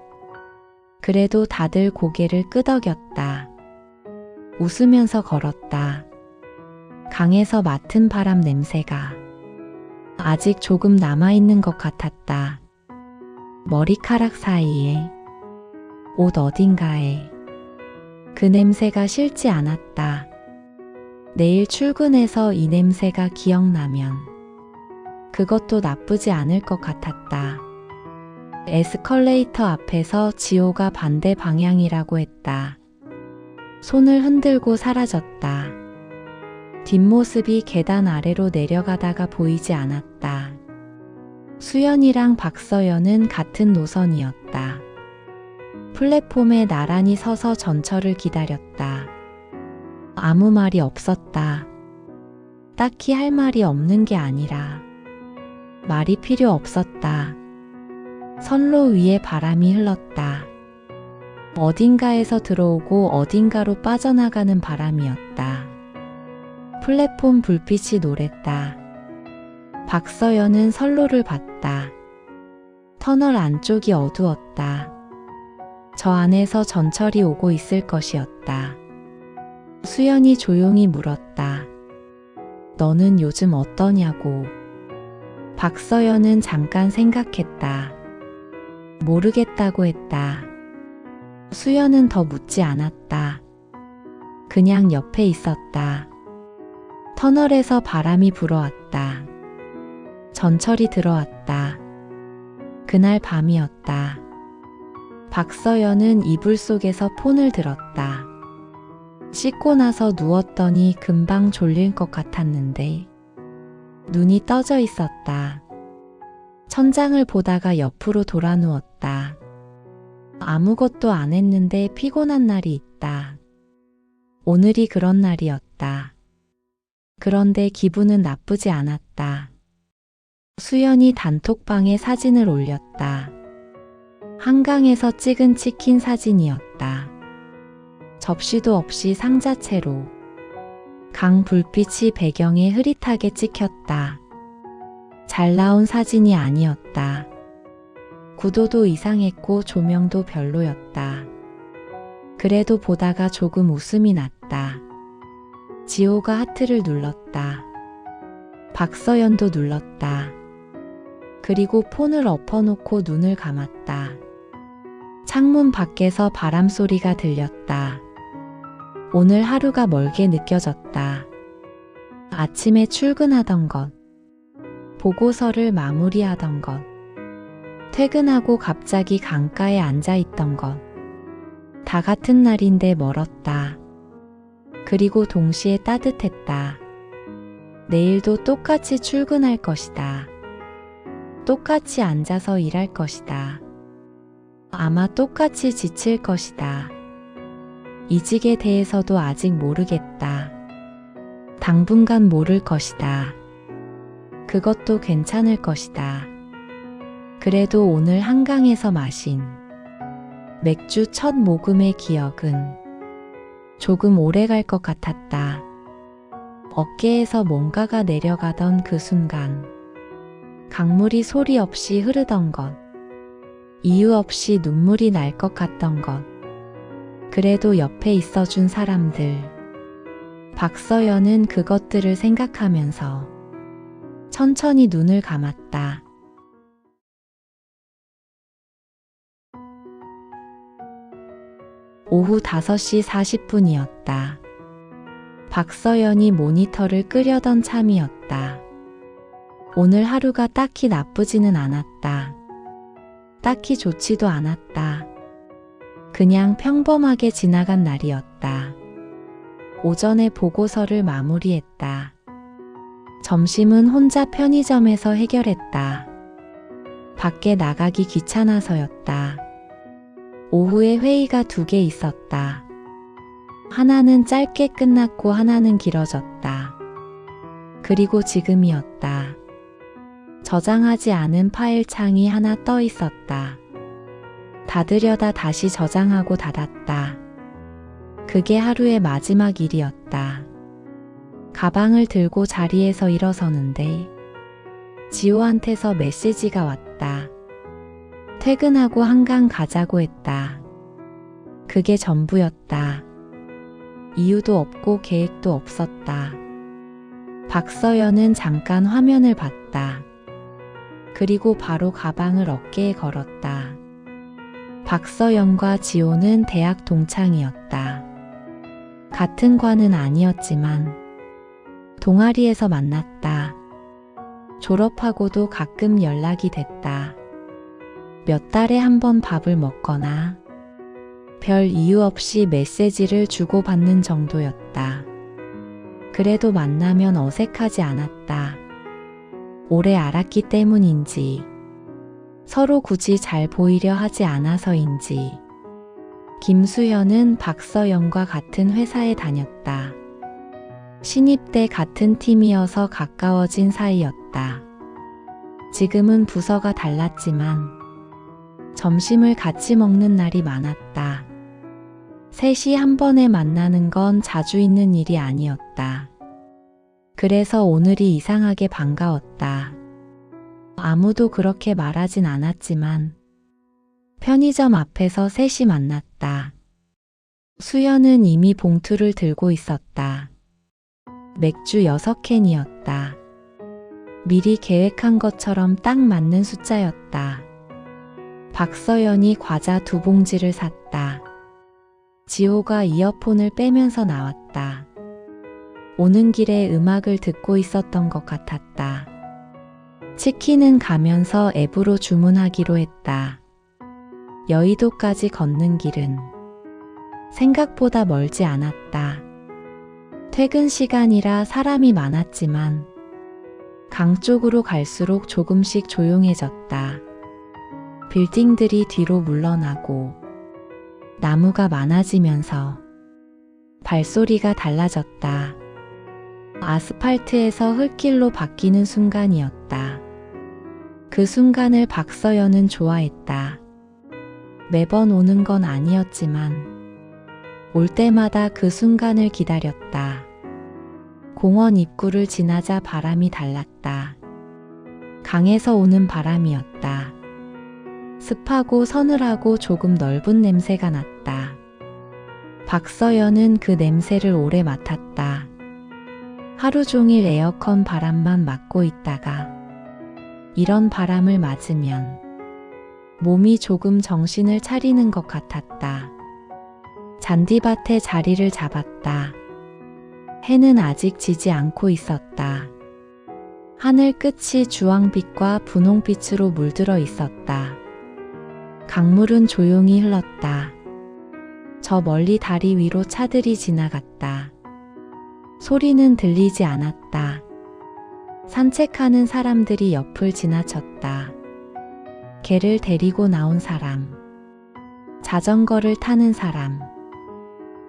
그래도 다들 고개를 끄덕였다. 웃으면서 걸었다. 강에서 맡은 바람 냄새가 아직 조금 남아있는 것 같았다. 머리카락 사이에, 옷 어딘가에. 그 냄새가 싫지 않았다. 내일 출근해서 이 냄새가 기억나면 그것도 나쁘지 않을 것 같았다. 에스컬레이터 앞에서 지호가 반대 방향이라고 했다. 손을 흔들고 사라졌다. 뒷모습이 계단 아래로 내려가다가 보이지 않았다. 수연이랑 박서연은 같은 노선이었다. 플랫폼에 나란히 서서 전철을 기다렸다. 아무 말이 없었다. 딱히 할 말이 없는 게 아니라 말이 필요 없었다. 선로 위에 바람이 흘렀다. 어딘가에서 들어오고 어딘가로 빠져나가는 바람이었다. 플랫폼 불빛이 노랬다. 박서연은 선로를 봤다. 터널 안쪽이 어두웠다. 저 안에서 전철이 오고 있을 것이었다. 수연이 조용히 물었다. 너는 요즘 어떠냐고. 박서연은 잠깐 생각했다. 모르겠다고 했다. 수연은 더 묻지 않았다. 그냥 옆에 있었다. 터널에서 바람이 불어왔다. 전철이 들어왔다. 그날 밤이었다. 박서연은 이불 속에서 폰을 들었다. 씻고 나서 누웠더니 금방 졸릴 것 같았는데 눈이 떠져 있었다. 천장을 보다가 옆으로 돌아 누웠다. 아무것도 안 했는데 피곤한 날이 있다. 오늘이 그런 날이었다. 그런데 기분은 나쁘지 않았다. 수연이 단톡방에 사진을 올렸다. 한강에서 찍은 치킨 사진이었다. 접시도 없이 상자채로. 강 불빛이 배경에 흐릿하게 찍혔다. 잘 나온 사진이 아니었다. 구도도 이상했고 조명도 별로였다. 그래도 보다가 조금 웃음이 났다. 지호가 하트를 눌렀다. 박서연도 눌렀다. 그리고 폰을 엎어놓고 눈을 감았다. 창문 밖에서 바람 소리가 들렸다. 오늘 하루가 멀게 느껴졌다. 아침에 출근하던 것, 보고서를 마무리하던 것, 퇴근하고 갑자기 강가에 앉아있던 것, 다 같은 날인데 멀었다. 그리고 동시에 따뜻했다. 내일도 똑같이 출근할 것이다. 똑같이 앉아서 일할 것이다. 아마 똑같이 지칠 것이다. 이직에 대해서도 아직 모르겠다. 당분간 모를 것이다. 그것도 괜찮을 것이다. 그래도 오늘 한강에서 마신 맥주 첫 모금의 기억은 조금 오래 갈 것 같았다. 어깨에서 뭔가가 내려가던 그 순간, 강물이 소리 없이 흐르던 것, 이유 없이 눈물이 날 것 같던 것, 그래도 옆에 있어준 사람들. 박서연은 그것들을 생각하면서 천천히 눈을 감았다. 오후 5시 40분이었다. 박서연이 모니터를 끄려던 참이었다. 오늘 하루가 딱히 나쁘지는 않았다. 딱히 좋지도 않았다. 그냥 평범하게 지나간 날이었다. 오전에 보고서를 마무리했다. 점심은 혼자 편의점에서 해결했다. 밖에 나가기 귀찮아서였다. 오후에 회의가 2개 있었다. 하나는 짧게 끝났고 하나는 길어졌다. 그리고 지금이었다. 저장하지 않은 파일 창이 하나 떠 있었다. 닫으려다 다시 저장하고 닫았다. 그게 하루의 마지막 일이었다. 가방을 들고 자리에서 일어서는데 지호한테서 메시지가 왔다. 퇴근하고 한강 가자고 했다. 그게 전부였다. 이유도 없고 계획도 없었다. 박서연은 잠깐 화면을 봤다. 그리고 바로 가방을 어깨에 걸었다. 박서연과 지호는 대학 동창이었다. 같은 과는 아니었지만 동아리에서 만났다. 졸업하고도 가끔 연락이 됐다. 몇 달에 한 번 밥을 먹거나 별 이유 없이 메시지를 주고받는 정도였다. 그래도 만나면 어색하지 않았다. 오래 알았기 때문인지, 서로 굳이 잘 보이려 하지 않아서인지. 김수현은 박서연과 같은 회사에 다녔다. 신입 때 같은 팀이어서 가까워진 사이였다. 지금은 부서가 달랐지만 점심을 같이 먹는 날이 많았다. 셋이 한 번에 만나는 건 자주 있는 일이 아니었다. 그래서 오늘이 이상하게 반가웠다. 아무도 그렇게 말하진 않았지만 편의점 앞에서 셋이 만났다. 수연은 이미 봉투를 들고 있었다. 맥주 6캔이었다. 미리 계획한 것처럼 딱 맞는 숫자였다. 박서연이 과자 2봉지를 샀다. 지호가 이어폰을 빼면서 나왔다. 오는 길에 음악을 듣고 있었던 것 같았다. 치킨은 가면서 앱으로 주문하기로 했다. 여의도까지 걷는 길은 생각보다 멀지 않았다. 퇴근 시간이라 사람이 많았지만 강 쪽으로 갈수록 조금씩 조용해졌다. 빌딩들이 뒤로 물러나고 나무가 많아지면서 발소리가 달라졌다. 아스팔트에서 흙길로 바뀌는 순간이었다. 그 순간을 박서연은 좋아했다. 매번 오는 건 아니었지만 올 때마다 그 순간을 기다렸다. 공원 입구를 지나자 바람이 달랐다. 강에서 오는 바람이었다. 습하고 서늘하고 조금 넓은 냄새가 났다. 박서연은 그 냄새를 오래 맡았다. 하루 종일 에어컨 바람만 맞고 있다가 이런 바람을 맞으면 몸이 조금 정신을 차리는 것 같았다. 잔디밭에 자리를 잡았다. 해는 아직 지지 않고 있었다. 하늘 끝이 주황빛과 분홍빛으로 물들어 있었다. 강물은 조용히 흘렀다. 저 멀리 다리 위로 차들이 지나갔다. 소리는 들리지 않았다. 산책하는 사람들이 옆을 지나쳤다. 개를 데리고 나온 사람, 자전거를 타는 사람,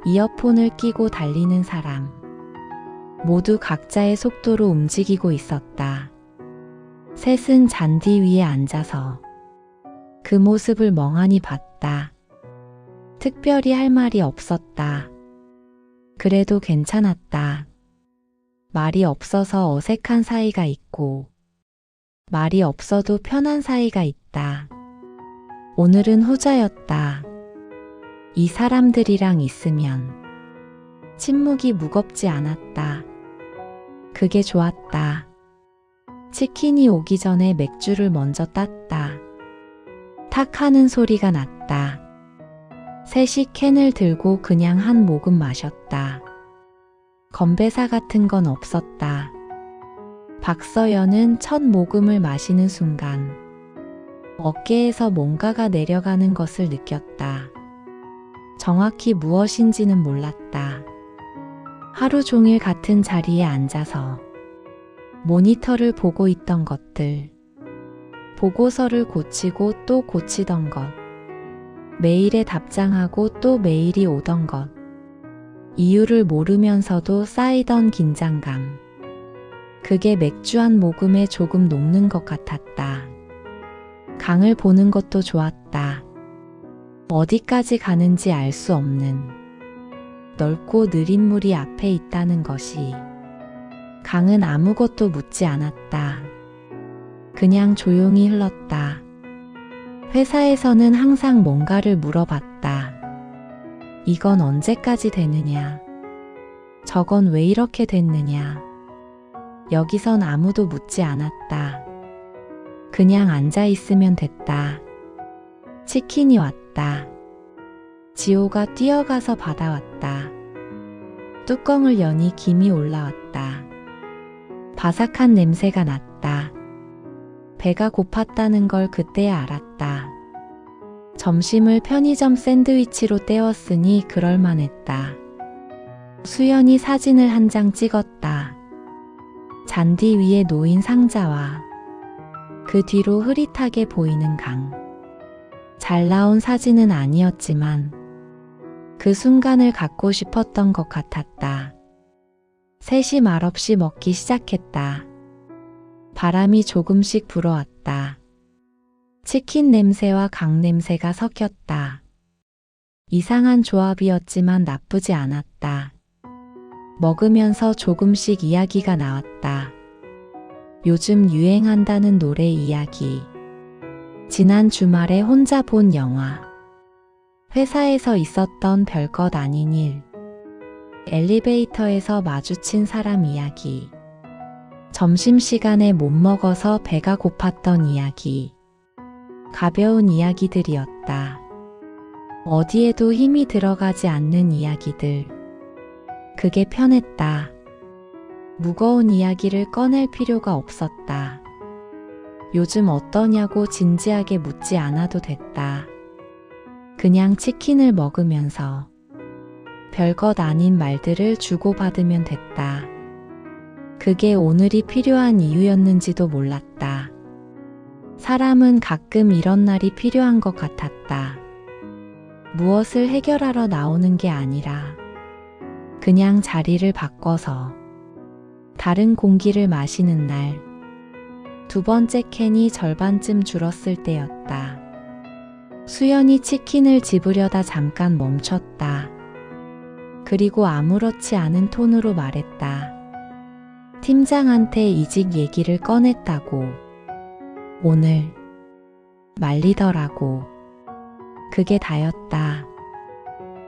이어폰을 끼고 달리는 사람, 모두 각자의 속도로 움직이고 있었다. 셋은 잔디 위에 앉아서 그 모습을 멍하니 봤다. 특별히 할 말이 없었다. 그래도 괜찮았다. 말이 없어서 어색한 사이가 있고, 말이 없어도 편한 사이가 있다. 오늘은 후자였다. 이 사람들이랑 있으면 침묵이 무겁지 않았다. 그게 좋았다. 치킨이 오기 전에 맥주를 먼저 땄다. 탁 하는 소리가 났다. 셋이 캔을 들고 그냥 한 모금 마셨다. 건배사 같은 건 없었다. 박서연은 첫 모금을 마시는 순간 어깨에서 뭔가가 내려가는 것을 느꼈다. 정확히 무엇인지는 몰랐다. 하루 종일 같은 자리에 앉아서 모니터를 보고 있던 것들, 보고서를 고치고 또 고치던 것, 메일에 답장하고 또 메일이 오던 것, 이유를 모르면서도 쌓이던 긴장감. 그게 맥주 한 모금에 조금 녹는 것 같았다. 강을 보는 것도 좋았다. 어디까지 가는지 알 수 없는 넓고 느린 물이 앞에 있다는 것이. 강은 아무것도 묻지 않았다. 그냥 조용히 흘렀다. 회사에서는 항상 뭔가를 물어봤다. 이건 언제까지 되느냐? 저건 왜 이렇게 됐느냐? 여기선 아무도 묻지 않았다. 그냥 앉아 있으면 됐다. 치킨이 왔다. 지호가 뛰어가서 받아왔다. 뚜껑을 여니 김이 올라왔다. 바삭한 냄새가 났다. 배가 고팠다는 걸 그때야 알았다. 점심을 편의점 샌드위치로 때웠으니 그럴만했다. 수연이 사진을 한 장 찍었다. 잔디 위에 놓인 상자와 그 뒤로 흐릿하게 보이는 강. 잘 나온 사진은 아니었지만 그 순간을 갖고 싶었던 것 같았다. 셋이 말없이 먹기 시작했다. 바람이 조금씩 불어왔다. 치킨 냄새와 강 냄새가 섞였다. 이상한 조합이었지만 나쁘지 않았다. 먹으면서 조금씩 이야기가 나왔다. 요즘 유행한다는 노래 이야기. 지난 주말에 혼자 본 영화. 회사에서 있었던 별것 아닌 일. 엘리베이터에서 마주친 사람 이야기. 점심시간에 못 먹어서 배가 고팠던 이야기. 가벼운 이야기들이었다. 어디에도 힘이 들어가지 않는 이야기들. 그게 편했다. 무거운 이야기를 꺼낼 필요가 없었다. 요즘 어떠냐고 진지하게 묻지 않아도 됐다. 그냥 치킨을 먹으면서 별것 아닌 말들을 주고받으면 됐다. 그게 오늘이 필요한 이유였는지도 몰랐다. 사람은 가끔 이런 날이 필요한 것 같았다. 무엇을 해결하러 나오는 게 아니라 그냥 자리를 바꿔서 다른 공기를 마시는 날. 두 번째 캔이 절반쯤 줄었을 때였다. 수연이 치킨을 집으려다 잠깐 멈췄다. 그리고 아무렇지 않은 톤으로 말했다. 팀장한테 이직 얘기를 꺼냈다고. 오늘 말리더라고. 그게 다였다.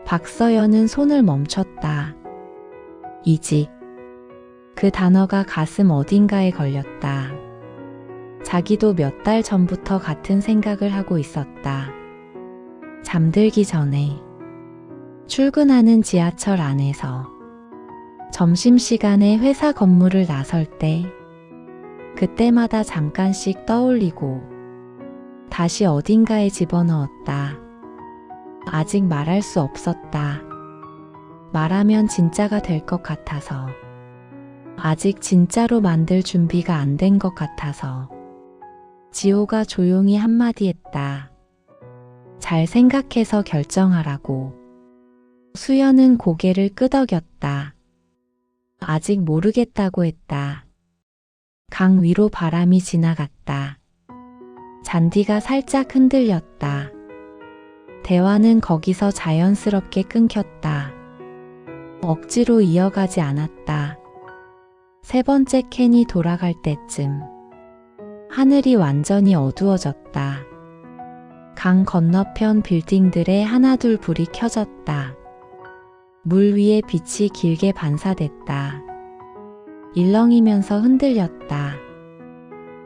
박서연은 손을 멈췄다. 이직. 그 단어가 가슴 어딘가에 걸렸다. 자기도 몇 달 전부터 같은 생각을 하고 있었다. 잠들기 전에 출근하는 지하철 안에서 점심시간에 회사 건물을 나설 때 그때마다 잠깐씩 떠올리고 다시 어딘가에 집어넣었다. 아직 말할 수 없었다. 말하면 진짜가 될 것 같아서. 아직 진짜로 만들 준비가 안 된 것 같아서. 지호가 조용히 한마디 했다. 잘 생각해서 결정하라고. 수연은 고개를 끄덕였다. 아직 모르겠다고 했다. 강 위로 바람이 지나갔다. 잔디가 살짝 흔들렸다. 대화는 거기서 자연스럽게 끊겼다. 억지로 이어가지 않았다. 세 번째 캔이 돌아갈 때쯤 하늘이 완전히 어두워졌다. 강 건너편 빌딩들에 하나둘 불이 켜졌다. 물 위에 빛이 길게 반사됐다. 일렁이면서 흔들렸다.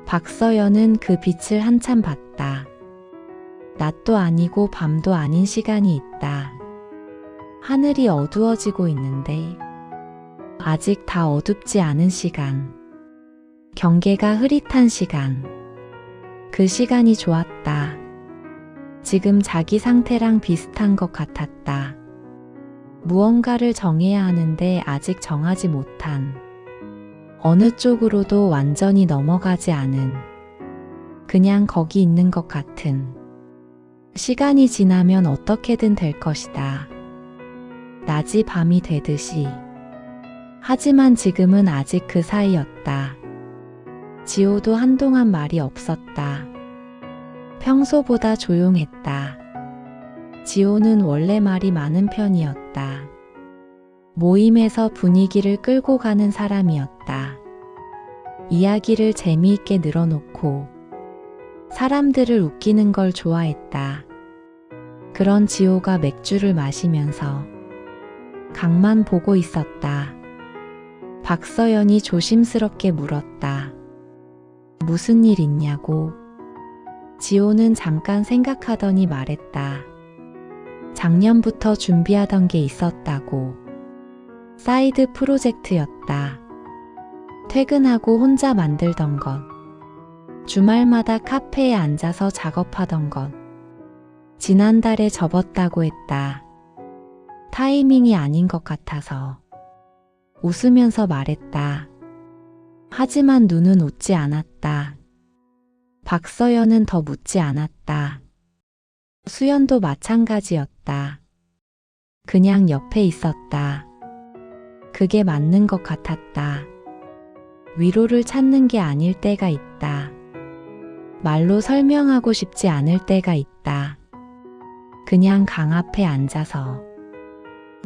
박서연은 그 빛을 한참 봤다. 낮도 아니고 밤도 아닌 시간이 있다. 하늘이 어두워지고 있는데 아직 다 어둡지 않은 시간. 경계가 흐릿한 시간. 그 시간이 좋았다. 지금 자기 상태랑 비슷한 것 같았다. 무언가를 정해야 하는데 아직 정하지 못한, 어느 쪽으로도 완전히 넘어가지 않은, 그냥 거기 있는 것 같은. 시간이 지나면 어떻게든 될 것이다. 낮이 밤이 되듯이. 하지만 지금은 아직 그 사이였다. 지호도 한동안 말이 없었다. 평소보다 조용했다. 지호는 원래 말이 많은 편이었다. 모임에서 분위기를 끌고 가는 사람이었다. 이야기를 재미있게 늘어놓고 사람들을 웃기는 걸 좋아했다. 그런 지호가 맥주를 마시면서 강만 보고 있었다. 박서연이 조심스럽게 물었다. 무슨 일 있냐고. 지호는 잠깐 생각하더니 말했다. 작년부터 준비하던 게 있었다고. 사이드 프로젝트였다. 퇴근하고 혼자 만들던 것. 주말마다 카페에 앉아서 작업하던 것. 지난달에 접었다고 했다. 타이밍이 아닌 것 같아서. 웃으면서 말했다. 하지만 눈은 웃지 않았다. 박서연은 더 묻지 않았다. 수연도 마찬가지였다. 그냥 옆에 있었다. 그게 맞는 것 같았다. 위로를 찾는 게 아닐 때가 있다. 말로 설명하고 싶지 않을 때가 있다. 그냥 강 앞에 앉아서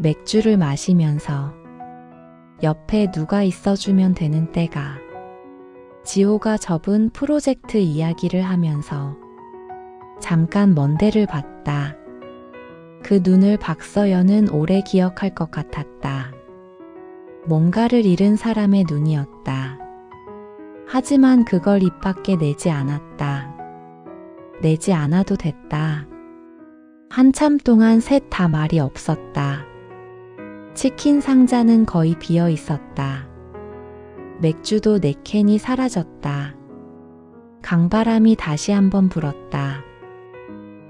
맥주를 마시면서 옆에 누가 있어주면 되는 때가. 지호가 접은 프로젝트 이야기를 하면서 잠깐 먼 데를 봤다. 그 눈을 박서연은 오래 기억할 것 같았다. 뭔가를 잃은 사람의 눈이었다. 하지만 그걸 입 밖에 내지 않았다. 내지 않아도 됐다. 한참 동안 셋 다 말이 없었다. 치킨 상자는 거의 비어 있었다. 맥주도 4캔이 사라졌다. 강바람이 다시 한번 불었다.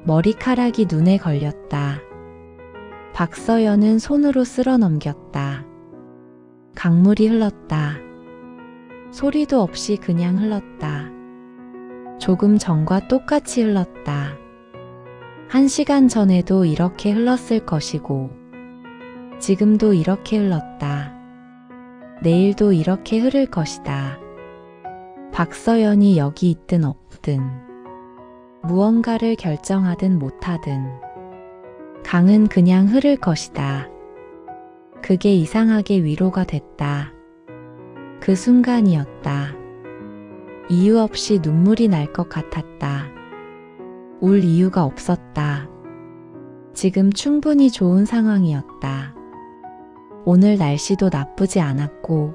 머리카락이 눈에 걸렸다. 박서연은 손으로 쓸어 넘겼다. 강물이 흘렀다. 소리도 없이 그냥 흘렀다. 조금 전과 똑같이 흘렀다. 1시간 전에도 이렇게 흘렀을 것이고, 지금도 이렇게 흘렀다. 내일도 이렇게 흐를 것이다. 박서연이 여기 있든 없든, 무언가를 결정하든 못하든, 강은 그냥 흐를 것이다. 그게 이상하게 위로가 됐다. 그 순간이었다. 이유 없이 눈물이 날 것 같았다. 울 이유가 없었다. 지금 충분히 좋은 상황이었다. 오늘 날씨도 나쁘지 않았고,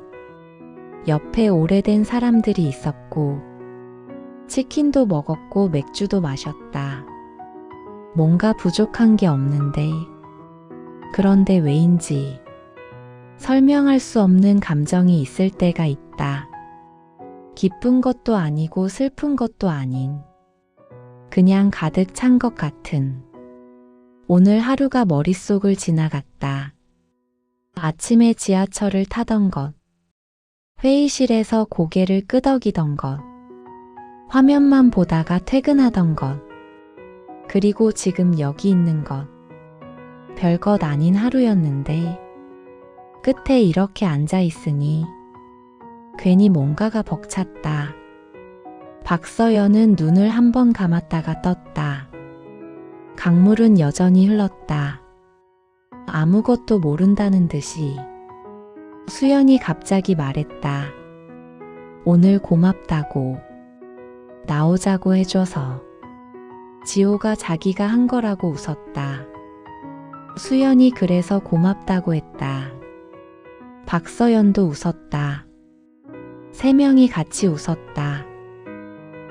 옆에 오래된 사람들이 있었고, 치킨도 먹었고 맥주도 마셨다. 뭔가 부족한 게 없는데, 그런데 왜인지 설명할 수 없는 감정이 있을 때가 있다. 기쁜 것도 아니고 슬픈 것도 아닌, 그냥 가득 찬 것 같은. 오늘 하루가 머릿속을 지나갔다. 아침에 지하철을 타던 것, 회의실에서 고개를 끄덕이던 것, 화면만 보다가 퇴근하던 것, 그리고 지금 여기 있는 것. 별것 아닌 하루였는데 끝에 이렇게 앉아 있으니 괜히 뭔가가 벅찼다. 박서연은 눈을 한 번 감았다가 떴다. 강물은 여전히 흘렀다. 아무것도 모른다는 듯이. 수연이 갑자기 말했다. 오늘 고맙다고. 나오자고 해줘서. 지호가 자기가 한 거라고 웃었다. 수연이 그래서 고맙다고 했다. 박서연도 웃었다. 세 명이 같이 웃었다.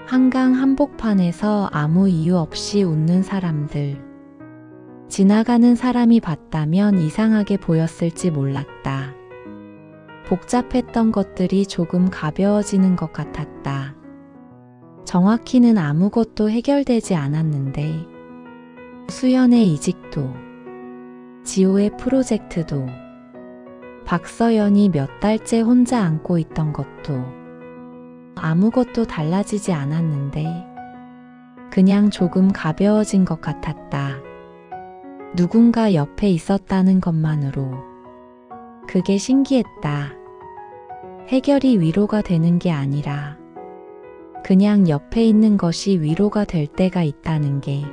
한강 한복판에서 아무 이유 없이 웃는 사람들. 지나가는 사람이 봤다면 이상하게 보였을지 몰랐다. 복잡했던 것들이 조금 가벼워지는 것 같았다. 정확히는 아무것도 해결되지 않았는데, 수연의 이직도, 지호의 프로젝트도, 박서연이 몇 달째 혼자 안고 있던 것도, 아무것도 달라지지 않았는데, 그냥 조금 가벼워진 것 같았다. 누군가 옆에 있었다는 것만으로. 그게 신기했다. 해결이 위로가 되는 게 아니라 그냥 옆에 있는 것이 위로가 될 때가 있다는 게.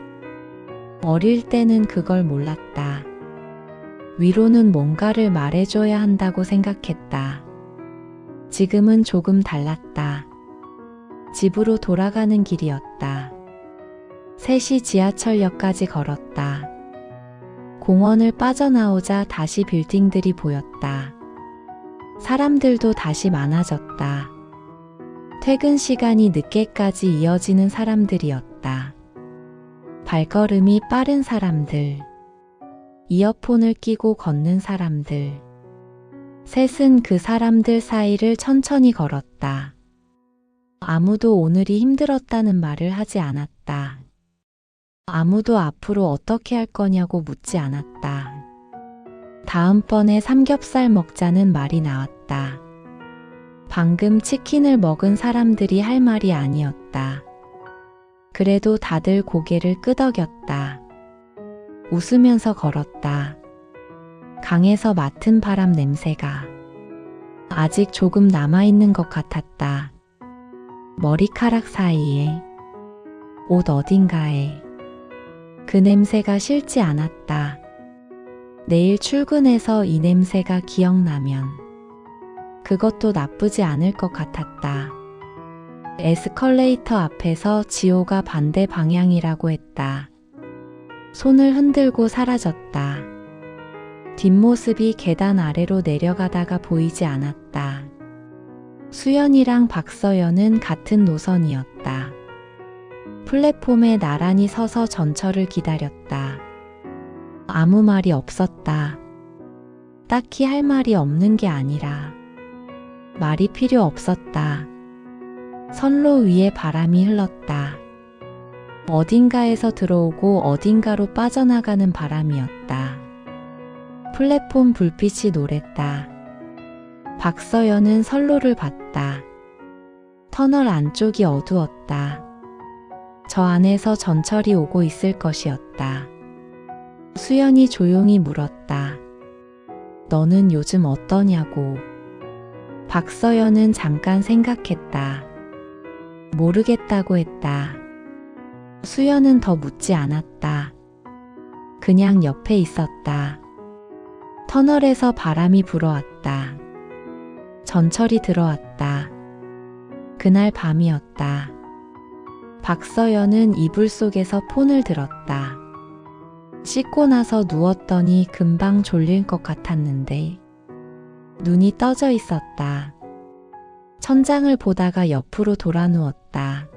어릴 때는 그걸 몰랐다. 위로는 뭔가를 말해줘야 한다고 생각했다. 지금은 조금 달랐다. 집으로 돌아가는 길이었다. 3시 지하철역까지 걸었다. 공원을 빠져나오자 다시 빌딩들이 보였다. 사람들도 다시 많아졌다. 퇴근 시간이 늦게까지 이어지는 사람들이었다. 발걸음이 빠른 사람들, 이어폰을 끼고 걷는 사람들. 셋은 그 사람들 사이를 천천히 걸었다. 아무도 오늘이 힘들었다는 말을 하지 않았다. 아무도 앞으로 어떻게 할 거냐고 묻지 않았다. 다음번에 삼겹살 먹자는 말이 나왔다. 방금 치킨을 먹은 사람들이 할 말이 아니었다. 그래도 다들 고개를 끄덕였다. 웃으면서 걸었다. 강에서 맡은 바람 냄새가 아직 조금 남아있는 것 같았다. 머리카락 사이에, 옷 어딘가에. 그 냄새가 싫지 않았다. 내일 출근해서 이 냄새가 기억나면 그것도 나쁘지 않을 것 같았다. 에스컬레이터 앞에서 지호가 반대 방향이라고 했다. 손을 흔들고 사라졌다. 뒷모습이 계단 아래로 내려가다가 보이지 않았다. 수연이랑 박서연은 같은 노선이었다. 플랫폼에 나란히 서서 전철을 기다렸다. 아무 말이 없었다. 딱히 할 말이 없는 게 아니라 말이 필요 없었다. 선로 위에 바람이 흘렀다. 어딘가에서 들어오고 어딘가로 빠져나가는 바람이었다. 플랫폼 불빛이 노랬다. 박서연은 선로를 봤다. 터널 안쪽이 어두웠다. 저 안에서 전철이 오고 있을 것이었다. 수연이 조용히 물었다. 너는 요즘 어떠냐고. 박서연은 잠깐 생각했다. 모르겠다고 했다. 수연은 더 묻지 않았다. 그냥 옆에 있었다. 터널에서 바람이 불어왔다. 전철이 들어왔다. 그날 밤이었다. 박서연은 이불 속에서 폰을 들었다. 씻고 나서 누웠더니 금방 졸릴 것 같았는데 눈이 떠져 있었다. 천장을 보다가 옆으로 돌아 누웠다.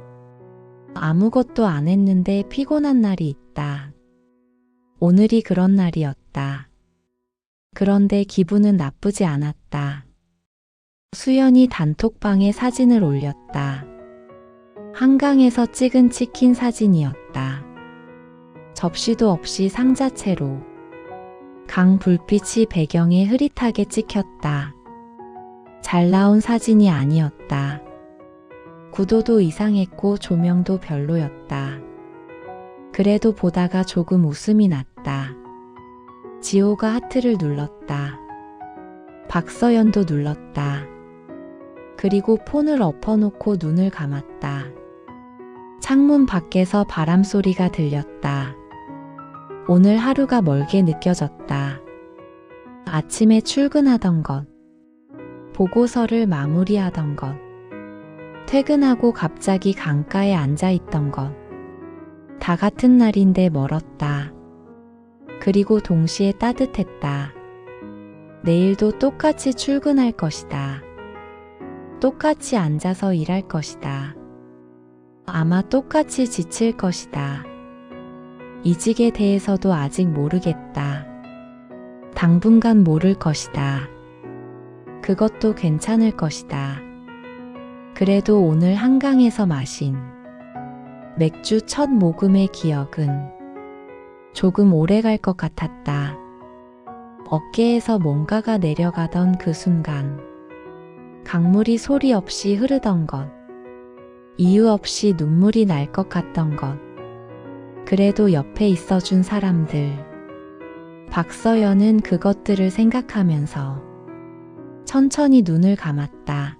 아무것도 안 했는데 피곤한 날이 있다. 오늘이 그런 날이었다. 그런데 기분은 나쁘지 않았다. 수연이 단톡방에 사진을 올렸다. 한강에서 찍은 치킨 사진이었다. 접시도 없이 상자채로. 강 불빛이 배경에 흐릿하게 찍혔다. 잘 나온 사진이 아니었다. 구도도 이상했고 조명도 별로였다. 그래도 보다가 조금 웃음이 났다. 지호가 하트를 눌렀다. 박서연도 눌렀다. 그리고 폰을 엎어놓고 눈을 감았다. 창문 밖에서 바람 소리가 들렸다. 오늘 하루가 멀게 느껴졌다. 아침에 출근하던 것, 보고서를 마무리하던 것, 퇴근하고 갑자기 강가에 앉아있던 것, 다 같은 날인데 멀었다. 그리고 동시에 따뜻했다. 내일도 똑같이 출근할 것이다. 똑같이 앉아서 일할 것이다. 아마 똑같이 지칠 것이다. 이직에 대해서도 아직 모르겠다. 당분간 모를 것이다. 그것도 괜찮을 것이다. 그래도 오늘 한강에서 마신 맥주 첫 모금의 기억은 조금 오래 갈 것 같았다. 어깨에서 뭔가가 내려가던 그 순간, 강물이 소리 없이 흐르던 것, 이유 없이 눈물이 날 것 같던 것, 그래도 옆에 있어준 사람들. 박서연은 그것들을 생각하면서 천천히 눈을 감았다.